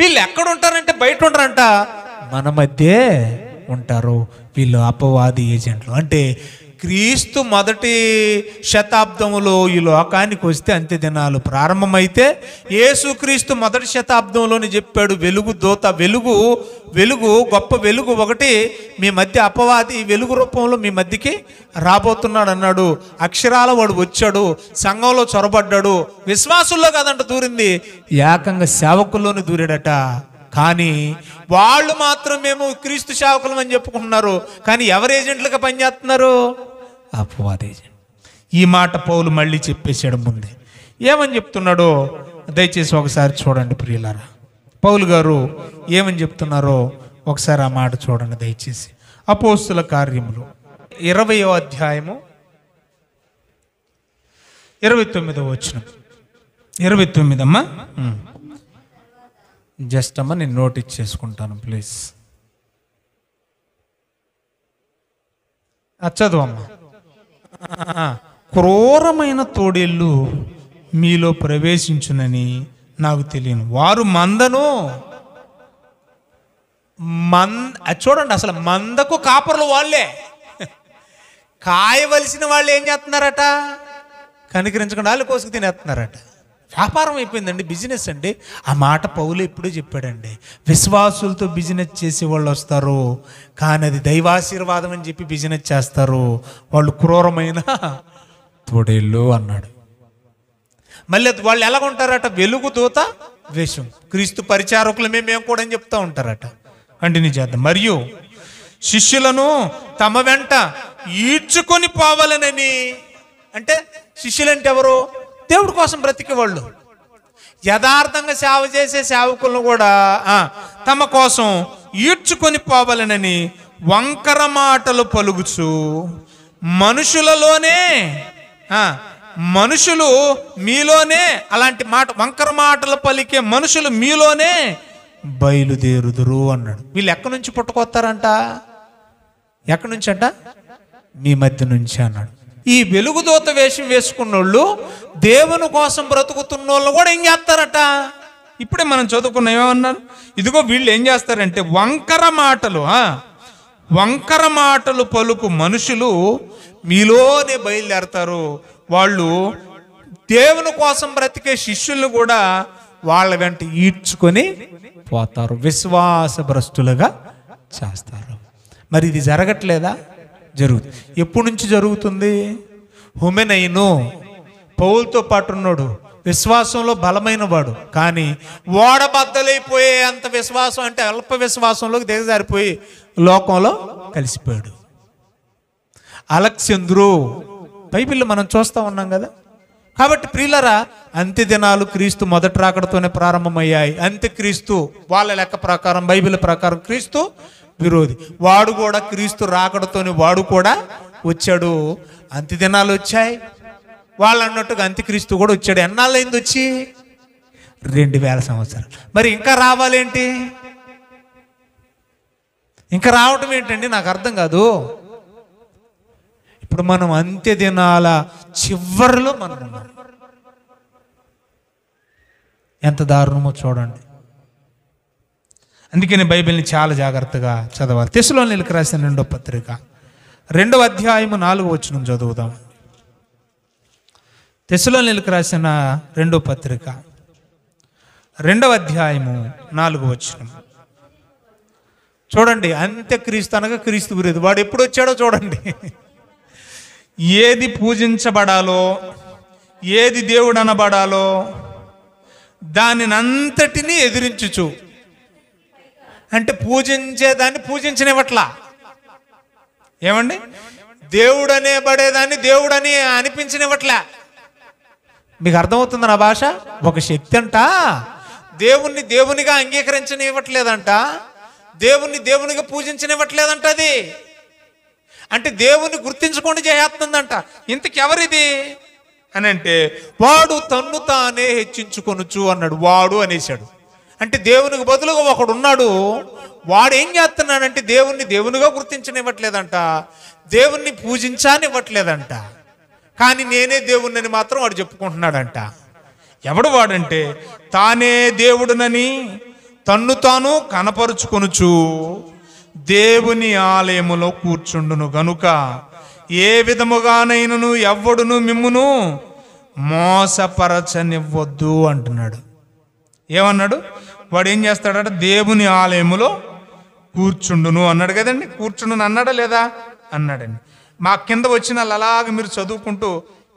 Speaker 1: వీళ్ళు ఎక్కడ ఉంటారంటే బయట ఉంటారంట, మన మధ్య ఉంటారు. వీళ్ళు అపవాది ఏజెంట్లు. అంటే క్రీస్తు మొదటి శతాబ్దంలో ఈ లోకానికి వస్తే అంత్య దినాలు ప్రారంభమైతే యేసుక్రీస్తు మొదటి శతాబ్దంలోనే చెప్పాడు, వెలుగు దూత, వెలుగు గొప్ప వెలుగు ఒకటి మీ మధ్య అపవాది వెలుగు రూపంలో మీ మధ్యకి రాబోతున్నాడు అన్నాడు. అక్షరాల వాడు వచ్చాడు, సంఘంలో చొరబడ్డాడు. విశ్వాసుల్లో కాదంట దూరింది, ఏకంగా సేవకుల్లోనే దూరాడట. కానీ వాళ్ళు మాత్రం మేము క్రీస్తు సేవకులం అని చెప్పుకుంటున్నారు. కానీ ఎవరు ఏజెంట్లుగా పనిచేస్తున్నారు? అపవాది ఏజెంట్. ఈ మాట పౌలు మళ్ళీ చెప్పేశాడు ముందే. ఏమని చెప్తున్నాడో దయచేసి ఒకసారి చూడండి ప్రియులారా. పౌలు గారు ఏమని చెప్తున్నారో ఒకసారి ఆ మాట చూడండి దయచేసి. అపోస్తుల కార్యములు 20వ అధ్యాయము 29వ వచనం. 29 అమ్మా. జస్ట్ అమ్మా నేను నోటీస్ చేసుకుంటాను ప్లీజ్. చదువమ్మా. క్రూరమైన తోడేళ్ళు మీలో ప్రవేశించునని నాకు తెలియను, వారు మందను చూడండి, అసలు మందకు కాపర్లు వాళ్ళే. కాయవలసిన వాళ్ళు ఏం చేస్తున్నారట? కనికరించకుండా వాళ్ళు కోసుకు తినేస్తున్నారట. వ్యాపారం అయిపోయిందండి, బిజినెస్ అండి. ఆ మాట పౌలు ఎప్పుడూ చెప్పాడండి. విశ్వాసులతో బిజినెస్ చేసే వాళ్ళు వస్తారు, కానీ అది దైవాశీర్వాదం అని చెప్పి బిజినెస్ చేస్తారు. వాళ్ళు క్రూరమైన తోడేళ్ళు అన్నాడు. మళ్ళీ వాళ్ళు ఎలాగుంటారట? వెలుగు దూత వేషం. క్రీస్తు పరిచారకులమే మేము కూడా అని చెప్తా ఉంటారట. కంటిన్యూ చేద్దాం. మరియు శిష్యులను తమ వెంట ఈడ్చుకొని పోవాలనని. అంటే శిష్యులంటే ఎవరు? దేవుడి కోసం బ్రతికే వాళ్ళు, యథార్థంగా సేవ చేసే సేవకులను కూడా తమ కోసం ఈడ్చుకొని పోవాలనని వంకర మాటలు పలుకుచు మనుషులు మీలోనే, అలాంటి మాట వంకర మాటలు పలికే మనుషులు మీలోనే బయలుదేరుదురు అన్నాడు. వీళ్ళు ఎక్కడి నుంచి పుట్టుకొస్తారంట? ఎక్కడి నుంచి అంట? మీ మధ్య నుంచి అన్నాడు. ఈ వెలుగుదూత వేషం వేసుకున్నోళ్ళు దేవుని కోసం బ్రతుకుతున్న వాళ్ళు కూడా ఏం చేస్తారట? ఇప్పుడే మనం చదువుకున్నాం. ఏమన్నారు? ఇదిగో వీళ్ళు ఏం చేస్తారంటే వంకర మాటలు పలుకు మనుషులు మీలోనే బయలుదేరతారు. వాళ్ళు దేవుని కోసం బ్రతికే శిష్యులను కూడా వాళ్ళ వెంట ఈడ్చుకొని పోతారు, విశ్వాస భ్రష్టులుగా చేస్తారు. మరి ఇది జరగట్లేదా? జరుగుతుంది. ఎప్పటి నుంచి జరుగుతుంది? హుమెనైను పౌలుతో పాటు ఉన్నాడు, విశ్వాసంలో బలమైన వాడు, కానీ ఓడబద్దలైపోయే అంత విశ్వాసం, అంటే అల్ప విశ్వాసంలోకి దిగజారిపోయి లోకంలో కలిసిపోయాడు. అలెగ్జాంద్రు బైబిల్లో మనం చూస్తూ ఉన్నాం కదా. కాబట్టి ప్రియులరా, అంత్య దినాలు క్రీస్తు మొదటి రాకడతోనే ప్రారంభమయ్యాయి. అంత్యక్రీస్తు వాళ్ళ లెక్క ప్రకారం, బైబిల్ ప్రకారం క్రీస్తు విరోధి. వాడు కూడా క్రీస్తు రాకడతోనే వాడు కూడా వచ్చాడు. అంత్య దినాలు వచ్చాయి, వాళ్ళు అన్నట్టుగా అంత్యక్రీస్తు కూడా వచ్చాడు. ఎన్నాళ్ళైంది వచ్చి? 2000 సంవత్సరాలు. మరి ఇంకా రావాలేంటి? ఇంకా రావటం ఏంటండి? నాకు అర్థం కాదు. ఇప్పుడు మనం అంత్య దినాల చివరిలో మనం ఉన్నాం. ఎంత దారుణమో చూడండి. అందుకని బైబిల్ని చాలా జాగ్రత్తగా చదవాలి. తెస్సలోనికీయులకు రాసిన 2వ పత్రిక 2వ అధ్యాయము 4వ వచనం చదువుదాం. తెస్సలోనికీయులకు రాసిన 2వ పత్రిక 2వ అధ్యాయము 4వ వచనం చూడండి. అంత్యక్రీస్తు అనగా క్రీస్తు విరోధి. వాడు ఎప్పుడు వచ్చాడో చూడండి. ఏది పూజించబడాలో, ఏది దేవుడు అనబడాలో దానిని అంతటినీ ఎదిరించుచు, అంటే పూజించేదాన్ని పూజించనివ్వట్లా. ఏమండి? దేవుడు అనేబడేదాన్ని దేవుడని అనిపించనివ్వట్లే. మీకు అర్థమవుతుంది నా భాష? ఒక శక్తి అంట దేవుణ్ణి దేవునిగా అంగీకరించనివ్వట్లేదంట, దేవుణ్ణి దేవునిగా పూజించనివ్వట్లేదంట. అది అంటే దేవుని గుర్తించుకొని చేస్తుందంట. ఇంతకెవరిది అని అంటే, వాడు తన్ను తానే హెచ్చించుకొనుచు అన్నాడు. వాడు అనేసాడు. అంటే దేవునికి బదులుగా ఒకడు ఉన్నాడు. వాడు ఏం చేస్తున్నాడంటే దేవుణ్ణి దేవునిగా గుర్తించనివ్వట్లేదంట, దేవుణ్ణి పూజించనివ్వట్లేదంట. కానీ నేనే దేవుణ్ణని మాత్రం వాడు చెప్పుకుంటున్నాడంట. ఎవడు వాడంటే, తానే దేవుడునని తన్ను తాను కనపరుచుకొనుచు దేవుని ఆలయములో కూర్చుండును గనుక ఏ విధముగానైనను ఎవ్వడును మిమ్మును మోసపరచనివ్వద్దు అంటున్నాడు. ఏమన్నాడు? వాడు ఏం చేస్తాడట? దేవుని ఆలయములో కూర్చుండును అన్నాడు కదండి. కూర్చుండును అన్నాడా లేదా? అన్నాడండి. మా కింద వచ్చిన అలాగ మీరు చదువుకుంటూ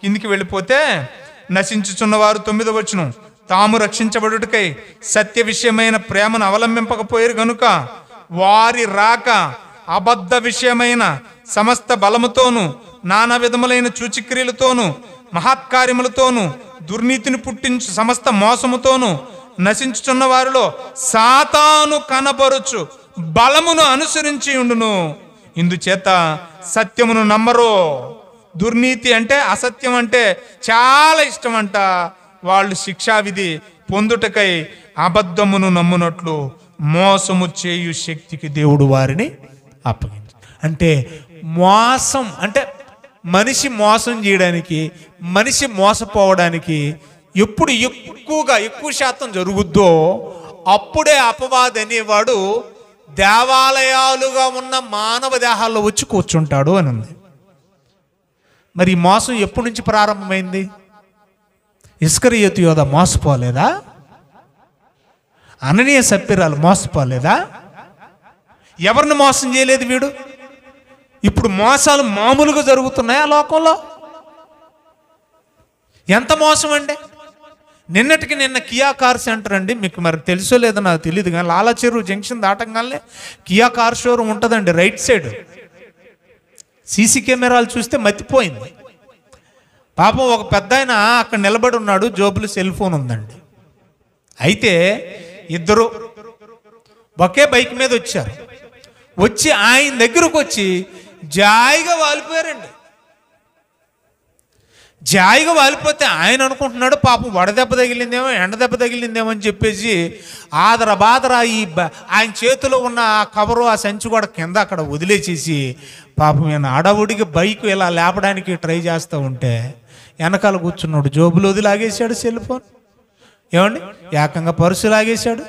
Speaker 1: కిందికి వెళ్ళిపోతే, నశించుచున్నవారు 9వ వచనం, తాము రక్షించబడుటకై సత్య విషయమైన ప్రేమను అవలంబింపకపోయారు గనుక వారి రాక అబద్ధ విషయమైన సమస్త బలముతోను, నానా విధములైన సూచక్రియలతోను, మహత్కార్యములతోను, దుర్నీతిని పుట్టించు సమస్త మోసముతోను నశించుచున్న వారిలో సాతాను కనబరుచు బలమును అనుసరించి ఉండును. ఇందుచేత సత్యమును నమ్మరు. దుర్నీతి అంటే, అసత్యం అంటే చాలా ఇష్టం అంట. వాళ్ళు శిక్షావిధి పొందుటకై అబద్ధమును నమ్మునట్లు మోసము చేయు శక్తికి దేవుడు వారిని అప్పగించు. అంటే మోసం అంటే మనిషి మోసం చేయడానికి, మనిషి మోసపోవడానికి ఎప్పుడు ఎక్కువ శాతం జరుగుద్దో అప్పుడే అపవాది అనేవాడు దేవాలయాలుగా ఉన్న మానవ దేహాల్లో వచ్చి కూర్చుంటాడు అని ఉంది. మరి ఈ మోసం ఎప్పటి నుంచి ప్రారంభమైంది? ఇస్కరియోతు యోధ మోసపోలేదా? అననీయ సప్పిరాలు మోసపోలేదా? ఎవరిని మోసం చేయలేదు వీడు? ఇప్పుడు మోసాలు మామూలుగా జరుగుతున్నాయి ఆ లోకంలో. ఎంత మోసం అండి! నిన్నటికి నిన్న కియా కార్ సెంటర్ అండి, మీకు మరి తెలుసో లేదో నాకు తెలియదు కానీ లాలాచెరువు జంక్షన్ దాటంగానే కియా కార్ షోరూమ్ ఉంటుందండి రైట్ సైడ్. సీసీ కెమెరాలు చూస్తే మతిపోయింది. పాపం ఒక పెద్ద ఆయన అక్కడ నిలబడి ఉన్నాడు, జోబులు సెల్ ఫోన్ ఉందండి. అయితే ఇద్దరు ఒకే బైక్ మీద వచ్చారు. వచ్చి ఆయన దగ్గరకు వచ్చి జాయిగా వాలిపోయారండి. జాయిగా వాలిపోతే ఆయన అనుకుంటున్నాడు పాపం వడదెబ్బ తగిలిందేమో, ఎండ దెబ్బ తగిలిందేమో అని చెప్పేసి ఆదర బాదర ఆయన చేతిలో ఉన్న ఆ కవరు, ఆ సంచి కూడా కింద అక్కడ వదిలేసేసి పాపం ఈయన అడవుడికి బైక్ ఇలా లేపడానికి ట్రై చేస్తూ ఉంటే వెనకాల కూర్చున్నాడు, జోబులు వదిలి లాగేశాడు సెల్ ఫోన్. ఏమండి, ఏకంగా పర్సు లాగేశాడు.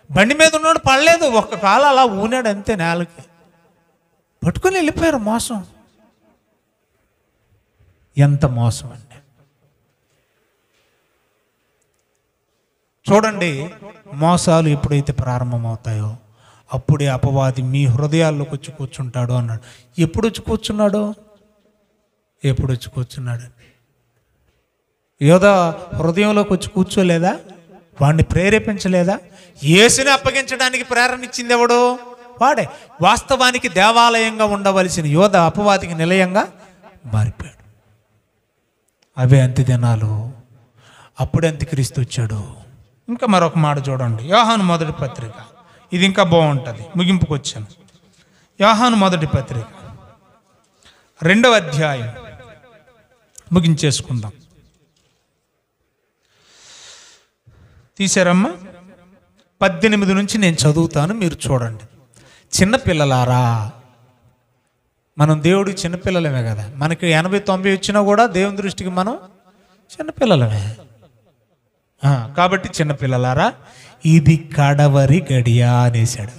Speaker 1: బండి మీద ఉన్నాడు, పడలేదు, ఒక్క కాలు అలా ఊనాడు అంతే నేలకి. పట్టుకొని వెళ్ళిపోయారు. మోసం ఎంత మోసం అండి! చూడండి, మోసాలు ఎప్పుడైతే ప్రారంభమవుతాయో అప్పుడే అపవాది మీ హృదయాల్లోకి వచ్చి కూర్చుంటాడు అన్నాడు. ఎప్పుడు వచ్చి కూర్చున్నాడు? ఎప్పుడు వచ్చి కూర్చున్నాడు? యోధ హృదయంలోకి వచ్చి కూర్చోలేదా? వాడిని ప్రేరేపించలేదా? యేసుని అప్పగించడానికి ప్రేరణ ఇచ్చింది ఎవడు? వాడే. వాస్తవానికి దేవాలయంగా ఉండవలసిన యోధ అపవాదికి నిలయంగా మారిపోయాడు. అవే అంత్యదినాలు. అప్పుడే అంత్యక్రీస్తు వచ్చాడు. ఇంకా మరొక మాట చూడండి, యోహాను మొదటి పత్రిక. ఇది ఇంకా బాగుంటుంది, ముగింపుకు వచ్చాను. యోహాను మొదటి పత్రిక 2వ అధ్యాయం ముగించేసుకుందాం. తీశారమ్మా? 18 నుంచి నేను చదువుతాను, మీరు చూడండి. చిన్నపిల్లలారా, మనం దేవుడికి చిన్నపిల్లలమే కదా. మనకి 80-90 వచ్చినా కూడా దేవుని దృష్టికి మనం చిన్నపిల్లలమే. కాబట్టి చిన్నపిల్లలారా, ఇది కడవరి గడియా అనేసాడు.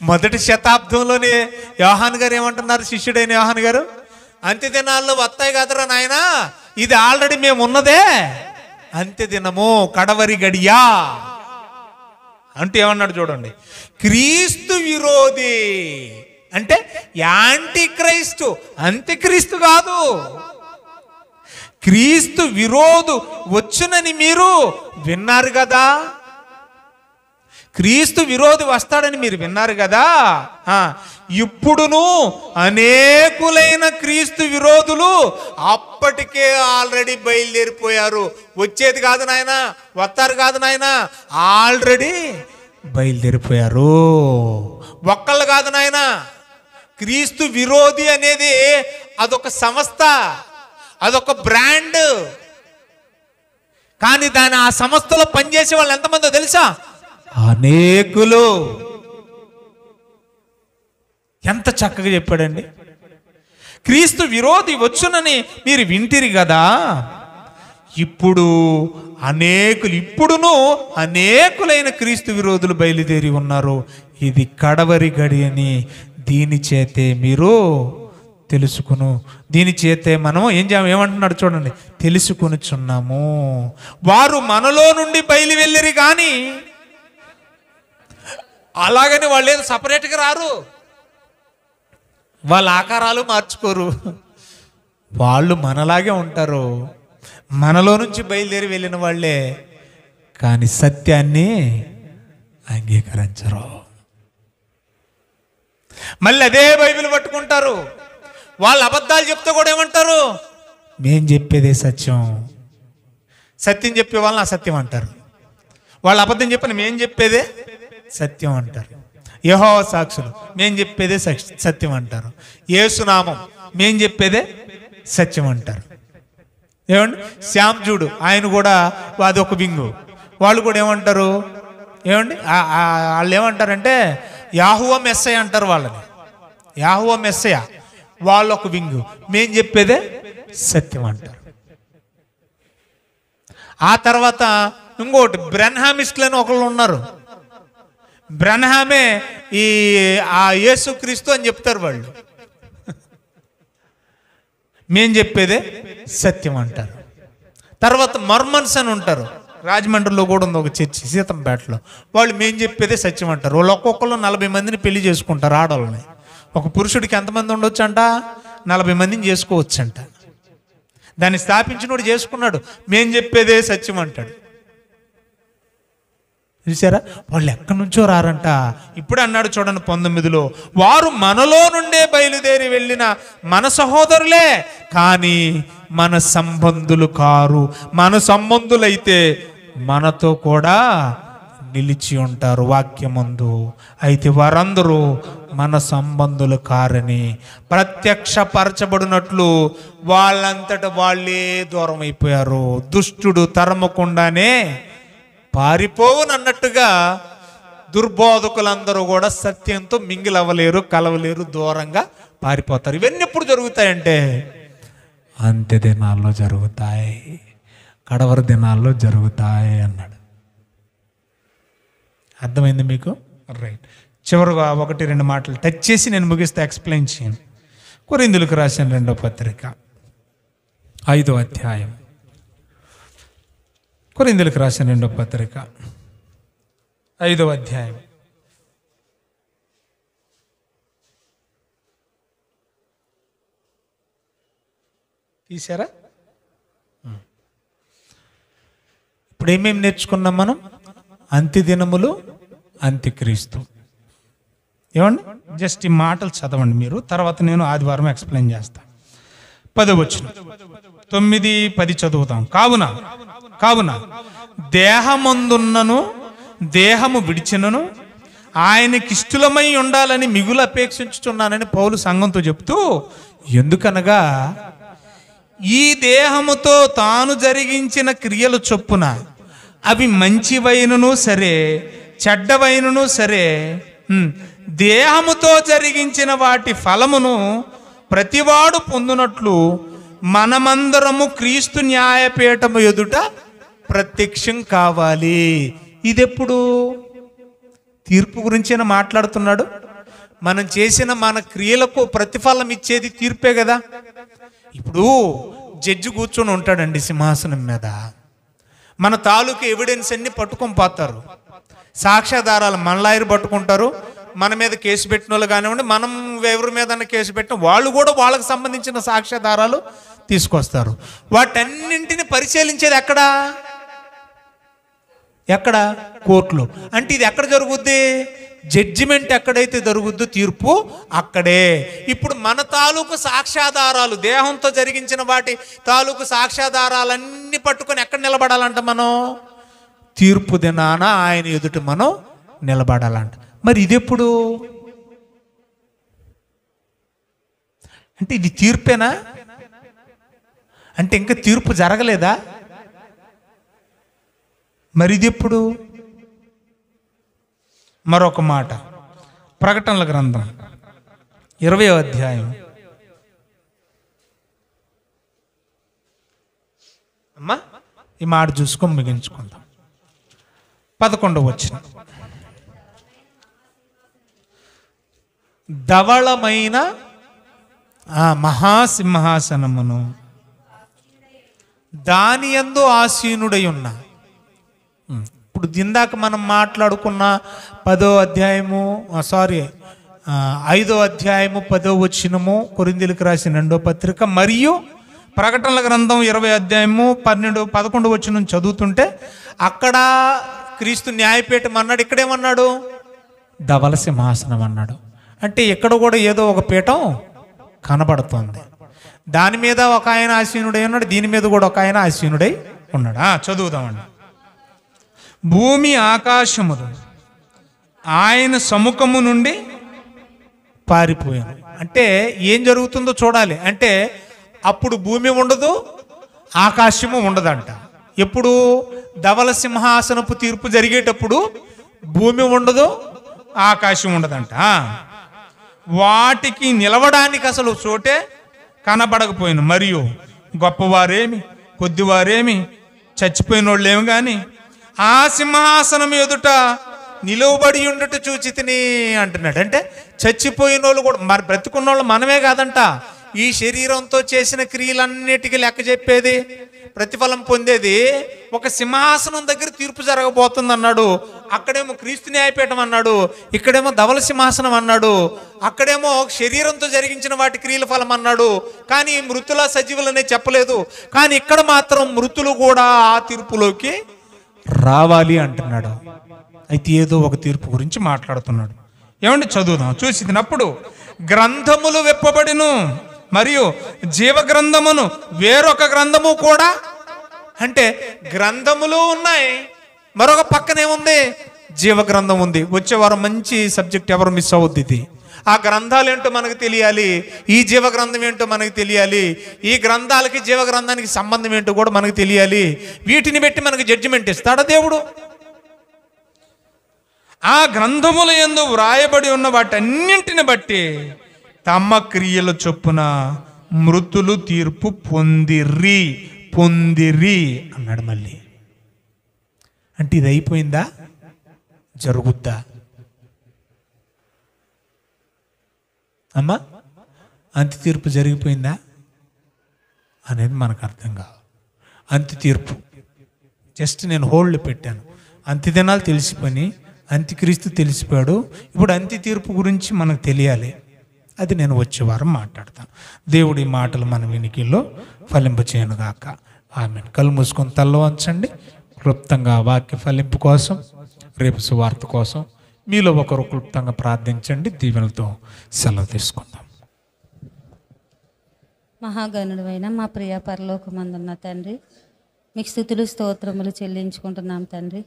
Speaker 1: మొదటి శతాబ్దంలోనే యోహాను గారు ఏమంటున్నారు? శిష్యుడైన యోహాను గారు, అంత్యదినాల్లో వస్తాయి కదరా నాయన, ఇది ఆల్రెడీ మేము ఉన్నదే. అంత్యదినము కడవరి గడియా అంటే ఏమన్నాడు చూడండి. క్రీస్తు విరోధి అంటే యాంటీ క్రైస్తు, అంత్యక్రీస్తు కాదు. క్రీస్తు విరోధు వచ్చునని మీరు విన్నారు కదా. క్రీస్తు విరోధి వస్తాడని మీరు విన్నారు కదా. ఇప్పుడును అనేకులైన క్రీస్తు విరోధులు అప్పటికే ఆల్రెడీ బయలుదేరిపోయారు. వచ్చేది కాదు నాయన, వస్తారు కాదు నాయన, ఆల్రెడీ బయలుదేరిపోయారు. ఒక్కళ్ళు కాదు నాయన. క్రీస్తు విరోధి అనేది అదొక సంస్థ, అదొక బ్రాండ్. కానీ ఆ సంస్థలో పనిచేసే వాళ్ళు ఎంతమందో తెలుసా? అనేకులు. ఎంత చక్కగా చెప్పాడండి. క్రీస్తు విరోధి వచ్చునని మీరు వింటిరి కదా. ఇప్పుడును అనేకులైన క్రీస్తు విరోధులు బయలుదేరి ఉన్నారు. ఇది కడవరి గడి అని దీని చేతే మీరు తెలుసుకును. దీని చేతే మనం ఏమంటున్నాడు చూడండి, తెలుసుకొనుచున్నాము. వారు మనలో నుండి బయలు వెళ్ళిరి కానీ అలాగని వాళ్ళు ఏదో సపరేట్గా రారు. వాళ్ళ ఆకారాలు మార్చుకోరు. వాళ్ళు మనలాగే ఉంటారు. మనలో నుంచి బయలుదేరి వెళ్ళిన వాళ్ళే, కానీ సత్యాన్ని అంగీకరించరు. మళ్ళీ అదే బైబిల్ పట్టుకుంటారు. వాళ్ళు అబద్ధాలు చెప్తే కూడా ఏమంటారు? మేం చెప్పేదే సత్యం. సత్యం చెప్పే వాళ్ళని అసత్యం అంటారు. వాళ్ళు అబద్ధం చెప్పని మేం చెప్పేదే సత్యం అంటారు. యెహోవా సాక్షులు మేం చెప్పేదే సత్యం అంటారు. యేసునామం మేం చెప్పేదే సత్యం అంటారు. ఏమండి, శ్యామ్ చూడు, ఆయన కూడా అదొక వింగు. వాళ్ళు కూడా ఏమంటారు? ఏమండి, వాళ్ళు ఏమంటారంటే యాహోవా మెస్సయ్య అంటారు వాళ్ళని. యాహోవా మెస్సయ్య వాళ్ళు ఒక వింగు, మేం చెప్పేదే సత్యం అంటారు. ఆ తర్వాత ఇంకోటి బ్రెన్హామిస్టులని ఒకళ్ళు ఉన్నారు. బ్రెన్హామే ఆ యేసుక్రీస్తు అని చెప్తారు వాళ్ళు. మేం చెప్పేదే సత్యం అంటారు. తర్వాత మర్మన్స్ అని ఉంటారు, రాజమండ్రిలో కూడా ఉంది ఒక చర్చి, సీతంపేటలో. వాళ్ళు మేం చెప్పేదే సత్యం అంటారు. వాళ్ళు ఒక్కొక్కరు 40 మందిని పెళ్లి చేసుకుంటారు, ఆడవాళ్ళని. ఒక పురుషుడికి ఎంతమంది ఉండొచ్చు అంట? 40 మందిని చేసుకోవచ్చంట. దాన్ని స్థాపించినోడు చేసుకున్నాడు, మేం చెప్పేదే సత్యం అంటాడు. చూసారా, వాళ్ళు ఎక్కడి నుంచో రారంట. ఇప్పుడు అన్నాడు చూడండి 19లో, వారు మనలో నుండే బయలుదేరి వెళ్ళిన మన సహోదరులే, కానీ మన సంబంధులు కారు. మన సంబంధులైతే మనతో కూడా నిలిచి ఉంటారు వాక్యమందు. అయితే వారందరూ మన సంబంధులు కారని ప్రత్యక్షపరచబడినట్లు వాళ్ళంతట వాళ్ళే దూరం అయిపోయారు. దుష్టుడు తరమకుండానే పారిపోవునన్నట్టుగా దుర్బోధకులందరూ కూడా సత్యంతో మింగిలవ్వలేరు, కలవలేరు, దూరంగా పారిపోతారు. ఇవన్నీ ఎప్పుడు జరుగుతాయంటే అంత్య దినాల్లో జరుగుతాయి, కడవరి దినాల్లో జరుగుతాయి అన్నాడు. అర్థమైంది మీకు? రైట్. చివరిగా 1-2 మాటలు టచ్ చేసి నేను ముగిస్తే ఎక్స్ప్లెయిన్ చేయను. కొరింథీయులకు రాసిన 2వ పత్రిక 5వ అధ్యాయం. కొరింథీయులకు రాసిన 2వ పత్రిక 5వ అధ్యాయం. తీసారా? ఇప్పుడు ఏమేమి నేర్చుకున్నాం మనం? అంత్యదినములు, అంత్యక్రీస్తు. ఏమండి, జస్ట్ ఈ మాటలు చదవండి మీరు, తర్వాత నేను ఆదివారం ఎక్స్ప్లెయిన్ చేస్తాను. 10వ వచనం, 9, 10 చదువుతాం. కావున దేహమందున్నను దేహము విడిచినను ఆయనకిష్టులమై ఉండాలని మిగులు అపేక్షించుచున్నానని పౌలు సంఘంతో చెప్తూ, ఎందుకనగా ఈ దేహముతో తాను జరిగించిన క్రియలు చొప్పున అవి మంచివైనను సరే చెడ్డవైనను సరే దేహముతో జరిగించిన వాటి ఫలమును ప్రతివాడు పొందునట్లు మనమందరము క్రీస్తు న్యాయపీఠము ఎదుట ప్రత్యక్షం కావాలి. ఇదెప్పుడు? తీర్పు గురించేనా మాట్లాడుతున్నాడు. మనం చేసిన మన క్రియలకు ప్రతిఫలం ఇచ్చేది తీర్పే కదా. ఇప్పుడు జడ్జి కూర్చొని ఉంటాడండి సింహాసనం మీద, మన తాలూకు ఎవిడెన్స్ అన్ని పట్టుకొని పోతారు. సాక్ష్యాధారాలు మన లాయర్ పట్టుకుంటారు, మన మీద కేసు పెట్టిన వాళ్ళు కానివ్వండి, మనం ఎవరి మీద కేసు పెట్టిన వాళ్ళు కూడా వాళ్ళకి సంబంధించిన సాక్ష్యాధారాలు తీసుకొస్తారు. వాటన్నింటిని పరిశీలించేది ఎక్కడ? కోర్టులో. అంటే ఇది ఎక్కడ జరుగుద్ది? జడ్జిమెంట్ ఎక్కడైతే జరుగుద్దో తీర్పు అక్కడే. ఇప్పుడు మన తాలూకు సాక్ష్యాధారాలు, దేహంతో జరిగించిన వాటి తాలూకు సాక్ష్యాధారాలన్నీ పట్టుకొని ఎక్కడ నిలబడాలంట? మనం తీర్పు దినాన ఆయన ఎదుట మనం నిలబడాలంట. మరి ఇదెప్పుడు? అంటే ఇది తీర్పేనా? అంటే ఇంకా తీర్పు జరగలేదా? మరి ఇది ఎప్పుడు? మరొక మాట, ప్రకటనల గ్రంథం 20వ అధ్యాయం. అమ్మా ఈ మాట చూసుకొని ముగించుకుందాం. 11వ వచనం, ధవళమైన మహాసింహాసనమును దాని యందు ఆసీనుడై ఉన్న. ఇప్పుడు ఇందాక మనం మాట్లాడుకున్న 5వ అధ్యాయము 10వ వచనము కొరింథీయులకు రాసిన 2వ పత్రిక మరియు ప్రకటనల గ్రంథం 20వ అధ్యాయము 11వ వచనం చదువుతుంటే అక్కడ క్రీస్తు న్యాయపీఠం అన్నాడు, ఇక్కడేమన్నాడు? ధవళ సింహాసనం అన్నాడు. అంటే ఇక్కడ కూడా ఏదో ఒక పీఠం కనబడుతోంది. దాని మీద ఒక ఆయన ఆసీనుడై ఉన్నాడు, దీని మీద కూడా ఒక ఆయన ఆసీనుడై ఉన్నాడు. చదువుదామండి. భూమి ఆకాశములు ఆయన సముఖము నుండి పారిపోయాను. అంటే ఏం జరుగుతుందో చూడాలి. అంటే అప్పుడు భూమి ఉండదు, ఆకాశము ఉండదంట. ఎప్పుడు? ధవళ సింహాసనపు తీర్పు జరిగేటప్పుడు భూమి ఉండదు, ఆకాశం ఉండదంట. వాటికి నిలవడానికి అసలు చోటే కనబడకపోయాను. మరియు గొప్పవారేమి కొద్దివారేమి చచ్చిపోయిన వాళ్ళేమి కానీ ఆ సింహాసనం ఎదుట నిలువబడి ఉండట చూచితిని అంటున్నాడు. అంటే చచ్చిపోయిన వాళ్ళు కూడా, మరి బ్రతికున్న వాళ్ళు మనమే కాదంట, ఈ శరీరంతో చేసిన క్రియలన్నిటికీ లెక్క చెప్పేది, ప్రతిఫలం పొందేది ఒక సింహాసనం దగ్గర తీర్పు జరగబోతుంది అన్నాడు. అక్కడేమో క్రీస్తు న్యాయపీఠం అన్నాడు, ఇక్కడేమో ధవల సింహాసనం అన్నాడు, అక్కడేమో శరీరంతో జరిగించిన వాటి క్రియల ఫలం అన్నాడు. కానీ మృతుల సజీవులనే చెప్పలేదు. కానీ ఇక్కడ మాత్రం మృతులు కూడా ఆ తీర్పులోకి రావాలి అంటున్నాడు. అయితే ఏదో ఒక తీర్పు గురించి మాట్లాడుతున్నాడు. ఏమండి చదువుదాం. చూసినప్పుడు గ్రంథములు విప్పబడిను, మరియు జీవ గ్రంథమును వేరొక గ్రంథము కూడా. అంటే గ్రంథములు ఉన్నాయి, మరొక పక్కనేముంది? జీవ గ్రంథం ఉంది. వచ్చేవారం మంచి సబ్జెక్ట్, ఎవరు మిస్ అవుద్ది ఇది. ఆ గ్రంథాలు ఏంటో మనకు తెలియాలి, ఈ జీవ గ్రంథం ఏంటో మనకు తెలియాలి, ఈ గ్రంథాలకి జీవ గ్రంథానికి సంబంధం ఏంటో కూడా మనకు తెలియాలి. వీటిని బట్టి మనకు జడ్జిమెంట్ ఇస్తాడా దేవుడు? ఆ గ్రంథముల యందు వ్రాయబడి ఉన్న వాటన్నింటిని బట్టి తమ క్రియల చొప్పున మృతులు తీర్పు పొందిరి అన్నాడు. మళ్ళీ అంటే ఇది అయిపోయిందా? జరుగుద్దా అమ్మా? అంత్య తీర్పు జరిగిపోయిందా అనేది మనకు అర్థం కాదు. అంత్య తీర్పు జస్ట్ నేను హోల్డ్ పెట్టాను. అంత్య దినాలు తెలిసిపోయి, అంత్యక్రీస్తు తెలిసిపోయాడు. ఇప్పుడు అంత్య తీర్పు గురించి మనకు తెలియాలి. అది నేను వచ్చే వారం మాట్లాడతాను. దేవుడి మాటలు మన వినికిల్లో ఫలింపచేయనుగాక. ఆమెన్. కళ్ళు మూసుకొని తల్లో వంచండి. క్లుప్తంగా వాక్య ఫలింపు కోసం, రేపు సువార్త కోసం మీలో ఒకరు క్లుప్తంగా ప్రార్థించండి. దీవెనలతో సెలవు తీసుకుందాం.
Speaker 2: మహాగణుడైన మా ప్రియ పరలోకమందున్న తండ్రి, మీకు స్తుతులు స్తోత్రములు చెల్లించుకుంటున్నాం తండ్రి.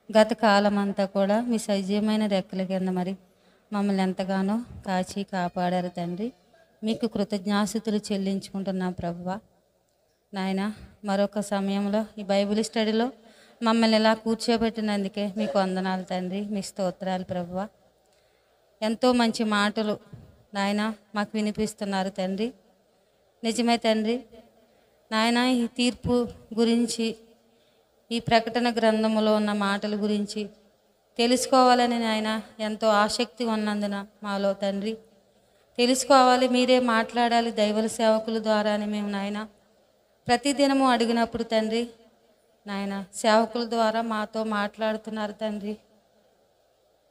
Speaker 2: గత కాలం అంతా కూడా మీ సజీవమైన రెక్కల కింద మరి మమ్మల్ని ఎంతగానో కాచి కాపాడారు తండ్రి. మీకు కృతజ్ఞాస్తుతులు చెల్లించుకుంటున్నాం ప్రభువా. నాయన, మరొక సమయంలో ఈ బైబిల్ స్టడీలో మమ్మల్ని ఇలా కూర్చోబెట్టినందుకే మీకు వందనాలు తండ్రి, మీ స్తోత్రాలు ప్రభువా. ఎంతో మంచి మాటలు నాయన మాకు వినిపిస్తున్నారు తండ్రి. నిజమే తండ్రి. నాయన, ఈ తీర్పు గురించి, ఈ ప్రకటన గ్రంథములో ఉన్న మాటల గురించి తెలుసుకోవాలని నాయన ఎంతో ఆసక్తి ఉన్నందున మాలో తండ్రి తెలుసుకోవాలి, మీరే మాట్లాడాలి దైవల సేవకుల ద్వారానే మేము నాయన ప్రతిదినము అడిగినప్పుడు తండ్రి, నాయన సేవకుల ద్వారా మాతో మాట్లాడుతున్నారు తండ్రి.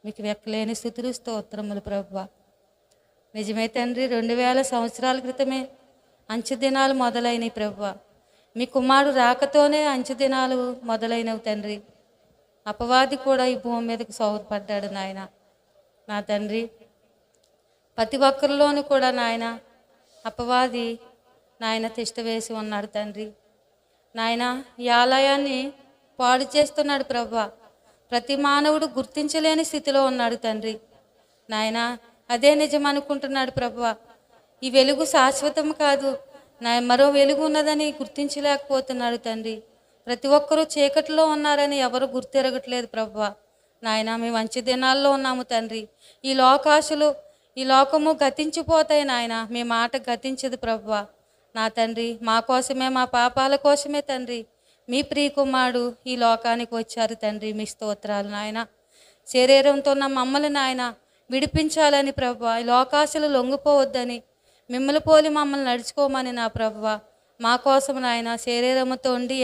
Speaker 2: మీకు వెక్కలేని స్తుతులు స్తోత్రములు ప్రభువా. నిజమే తండ్రి, 2000 సంవత్సరాల క్రితమే అంచె దినాలు మొదలైనవి ప్రభువా. మీ కుమారుడు రాకతోనే అంచె దినాలు మొదలైనవి తండ్రి. అపవాది కూడా ఈ భూమి మీదకి సౌరపడ్డాడు నాయన. నా తండ్రి, ప్రతి ఒక్కరిలోనూ కూడా నాయన అపవాది నాయన తిష్ట వేసి ఉన్నాడు తండ్రి. నాయన, ఈ ఆలయాన్ని పాడు చేస్తున్నాడు ప్రభువా. ప్రతి మానవుడు గుర్తించలేని స్థితిలో ఉన్నాడు తండ్రి. నాయన, అదే నిజం అనుకుంటున్నాడు ప్రభువా. ఈ వెలుగు శాశ్వతం కాదు, మరో వెలుగు ఉన్నదని గుర్తించలేకపోతున్నాడు తండ్రి. ప్రతి ఒక్కరూ చీకటిలో ఉన్నారని ఎవరు గుర్తిరగట్లేదు ప్రభువా. నాయన, మేము మంచి దినాల్లో ఉన్నాము తండ్రి. ఈ లోకాశలు, ఈ లోకము గతించిపోతాయి నాయన, మీ మాట గతించదు ప్రభువా. నా తండ్రి, మా కోసమే, మా పాపాల కోసమే తండ్రి మీ ప్రియకుమారుడు ఈ లోకానికి వచ్చారు తండ్రి. మీ స్తోత్రాలు నాయన. శరీరంతో ఉన్న మమ్మల్ని నాయన విడిపించాలని ప్రభువా, ఈ లోకాశలు లొంగిపోవద్దని, మిమ్మల్ని పోలి మమ్మల్ని నడుచుకోమని నా ప్రభువా. మా కోసం నాయన శరీరముతో ఉండి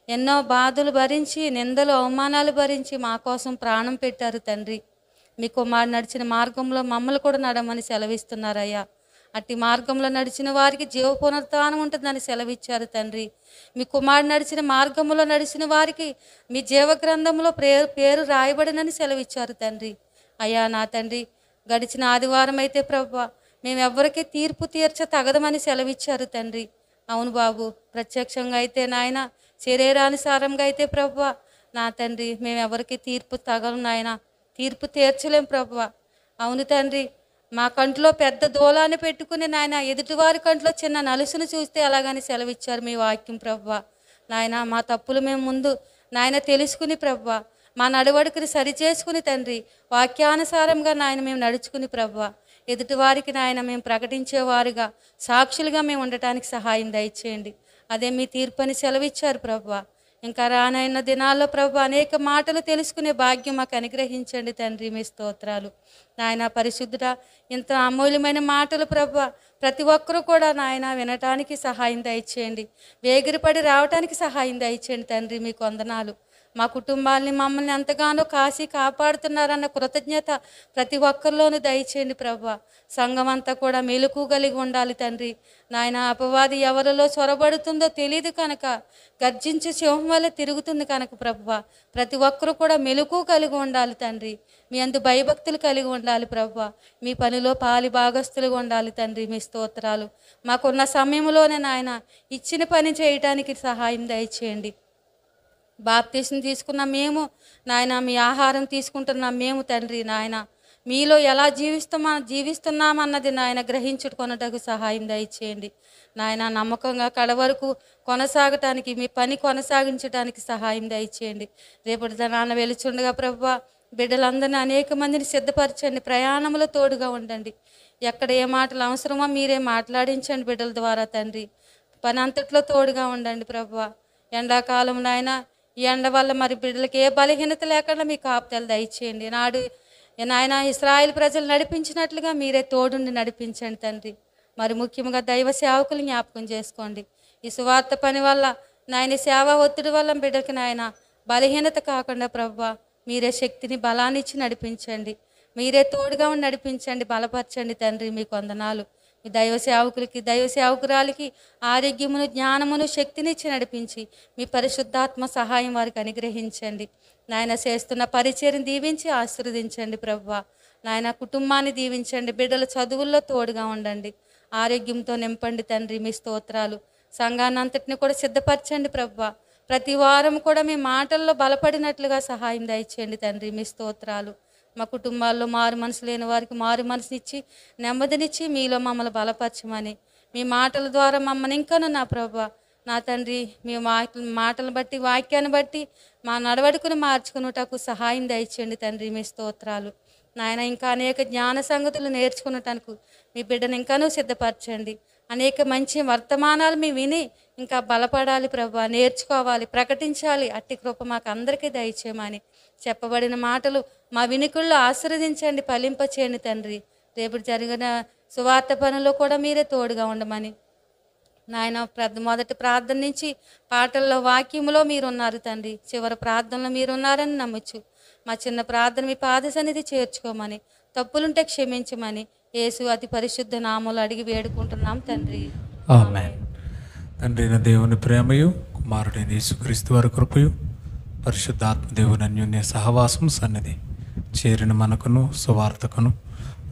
Speaker 2: ఎన్నో బాధలు భరించి, నిందలు అవమానాలు భరించి మా కోసం ప్రాణం పెట్టారు తండ్రి. మీ కుమారుడు నడిచిన మార్గంలో మమ్మల్ని కూడా నడమని సెలవిస్తున్నారయ్యా. అట్టి మార్గంలో నడిచిన వారికి జీవ పునరుత్థానం ఉంటుందని సెలవిచ్చారు తండ్రి. మీ కుమారుడు నడిచిన మార్గంలో నడిచిన వారికి మీ జీవ గ్రంథంలో పేరు రాయబడినని సెలవిచ్చారు తండ్రి. అయ్యా నా తండ్రి, గడిచిన ఆదివారం అయితే ప్రభువా మేమెవ్వరికీ తీర్పు తీర్చ తగదమని సెలవిచ్చారు తండ్రి. అవును బాబు, ప్రత్యక్షంగా అయితే నాయన, శరీరానుసారంగా అయితే ప్రభువా నా తండ్రి మేమెవరికి తీర్పు తగలం నాయన, తీర్పు తీర్చలేం ప్రభువా. అవును తండ్రి, మా కంట్లో పెద్ద దూలాన్ని పెట్టుకుని నాయన ఎదుటివారి కంట్లో చిన్న నలుసును చూస్తే అలాగని సెలవిచ్చారు మీ వాక్యం ప్రభువా. నాయన, మా తప్పులు మేము ముందు నాయన తెలుసుకుని ప్రభువా, మా నడవడికని సరిచేసుకుని తండ్రి వాక్యానుసారంగా నాయన మేము నడుచుకుని ప్రభువా ఎదుటివారికి నాయన మేము ప్రకటించేవారుగా, సాక్షులుగా మేము ఉండటానికి సహాయం దయచేయండి. అదే మీ తీర్పు అని సెలవిచ్చారు ప్రభువా. ఇంకా రానైన దినాల్లో ప్రభు అనేక మాటలు తెలుసుకునే భాగ్యం మాకు అనుగ్రహించండి తండ్రి. మీ స్తోత్రాలు నాయన. పరిశుద్ధుడా, ఇంత అమూల్యమైన మాటలు ప్రభు ప్రతి ఒక్కరూ కూడా నాయన వినటానికి సహాయం దయచేయండి. వేగిరపడి రావటానికి సహాయం దయచేయండి తండ్రి. మీకు వందనాలు. మా కుటుంబాలని మమ్మల్ని ఎంతగానో కాసి కాపాడుతున్నారన్న కృతజ్ఞత ప్రతి ఒక్కరిలోనూ దయచేయండి ప్రభా. సంఘం అంతా కూడా మెలకువ కలిగి ఉండాలి తండ్రి. నాయన అపవాది ఎవరిలో చొరబడుతుందో తెలియదు కనుక, గర్జించే సింహం వల్ల తిరుగుతుంది కనుక ప్రభువా, ప్రతి ఒక్కరూ కూడా మెలకువ కలిగి ఉండాలి తండ్రి. మీ అందు భయభక్తులు కలిగి ఉండాలి ప్రభువా. మీ పనిలో పాలి భాగస్తులుగా ఉండాలి తండ్రి. మీ స్తోత్రాలు. మాకున్న సమయంలోనే నాయన ఇచ్చిన పని చేయటానికి సహాయం దయచేయండి. బాప్తీసం తీసుకున్న మేము నాయన, మీ ఆహారం తీసుకుంటున్నాం మేము తండ్రి. నాయన మీలో ఎలా జీవిస్తున్నామన్నది నాయన గ్రహించుకొనుటకు సహాయం దయచేయండి నాయన. నమ్మకంగా కడవరకు కొనసాగటానికి, మీ పని కొనసాగించడానికి సహాయం దయచేయండి. రేపటి దినాన వెలుచుండగా ప్రభువా, బిడ్డలందరినీ అనేక మందిని సిద్ధపరచండి. ప్రయాణంలో తోడుగా ఉండండి. ఎక్కడ ఏ మాటలు అవసరమో మీరే మాట్లాడించండి బిడ్డల ద్వారా తండ్రి. పని అంతట్లో తోడుగా ఉండండి ప్రభువా. ఎండాకాలం నాయన, ఈ ఎండ వల్ల మరి బిడ్డలకి ఏ బలహీనత లేకుండా మీ కాపుదలు దయచేయండి. నాడు నాయన ఇశ్రాయేలు ప్రజలు నడిపించినట్లుగా మీరే తోడుండి నడిపించండి తండ్రి. మరి ముఖ్యంగా దైవ సేవకులు జ్ఞాపకం చేసుకోండి. ఈ సువార్త పని వల్ల నాయన సేవా ఒత్తిడి వల్ల బిడ్డకి నాయన బలహీనత కాకుండా ప్రభువా, మీరే శక్తిని బలాన్ని ఇచ్చి నడిపించండి. మీరే తోడుగా ఉండి నడిపించండి, బలపరచండి తండ్రి. మీకు వందనాలు. మీ దైవ సేవకులకి, దైవ సేవకురాలకి ఆరోగ్యమును, జ్ఞానమును, శక్తిని ఇచ్చి నడిపించి మీ పరిశుద్ధాత్మ సహాయం వారికి అనుగ్రహించండి నాయన. చేస్తున్న పరిచర్ని దీవించి ఆశీర్వదించండి ప్రభువా. నాయన కుటుంబాన్ని దీవించండి. బిడ్డల చదువుల్లో తోడుగా ఉండండి. ఆరోగ్యంతో నింపండి తండ్రి. మీ స్తోత్రాలు. సంఘాన్ని అంతటిని కూడా సిద్ధపరచండి ప్రభువా. ప్రతి వారం కూడా మీ మాటల్లో బలపడినట్లుగా సహాయం దయచేయండి తండ్రి. మీ స్తోత్రాలు. మా కుటుంబాల్లో మారు మనసు లేని వారికి మారు మనసునిచ్చి, నెమ్మదినిచ్చి మీలో మమ్మల్ని బలపరచమని, మీ మాటల ద్వారా మమ్మల్ని ఇంకను నా ప్రభా, నా తండ్రి, మీ మాటలను బట్టి, వాక్యాన్ని బట్టి మా నడవడికను మార్చుకున్నటకు సహాయం దయచేయండి తండ్రి. మీ స్తోత్రాలు నాయన. ఇంకా అనేక జ్ఞాన సంగతులు నేర్చుకున్నటకు మీ బిడ్డను ఇంకానూ సిద్ధపరచండి. అనేక మంచి వర్తమానాలు మీ విని ఇంకా బలపడాలి ప్రభా, నేర్చుకోవాలి, ప్రకటించాలి. అట్టి కృప మాకు అందరికీ దయచేయమని, చెప్పబడిన మాటలు మా వినికుల్లో ఆశీర్వదించండి, ఫలింపచేయండి తండ్రి. రేపు జరిగిన సువార్త పనుల్లో కూడా మీరే తోడుగా ఉండమని నాయన. మొదటి ప్రార్థన నుంచి పాటల్లో, వాక్యములో మీరున్నారు తండ్రి. చివరి ప్రార్థనలో మీరున్నారని నమ్మచ్చు. మా చిన్న ప్రార్థన మీ పాద సన్నిధి చేర్చుకోమని, తప్పులుంటే క్షమించమని యేసు అతి పరిశుద్ధ నామములో అడిగి వేడుకుంటున్నాం తండ్రి.
Speaker 1: ఆమేన్. తండ్రి అయిన దేవుని ప్రేమయు, కుమారుడైన యేసుక్రీస్తు వారి కృపయు, పరిశుద్ధాత్మ దేవుని అన్యోన్య సహవాసం సన్నిధి చేరిన మనకును, సువార్తకును,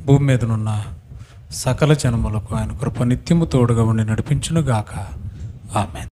Speaker 1: భూమి మీదనున్న సకల జనములకు ఆయన కృప నిత్యము తోడుగా ఉండి నడిపించును గాక. ఆమేన్.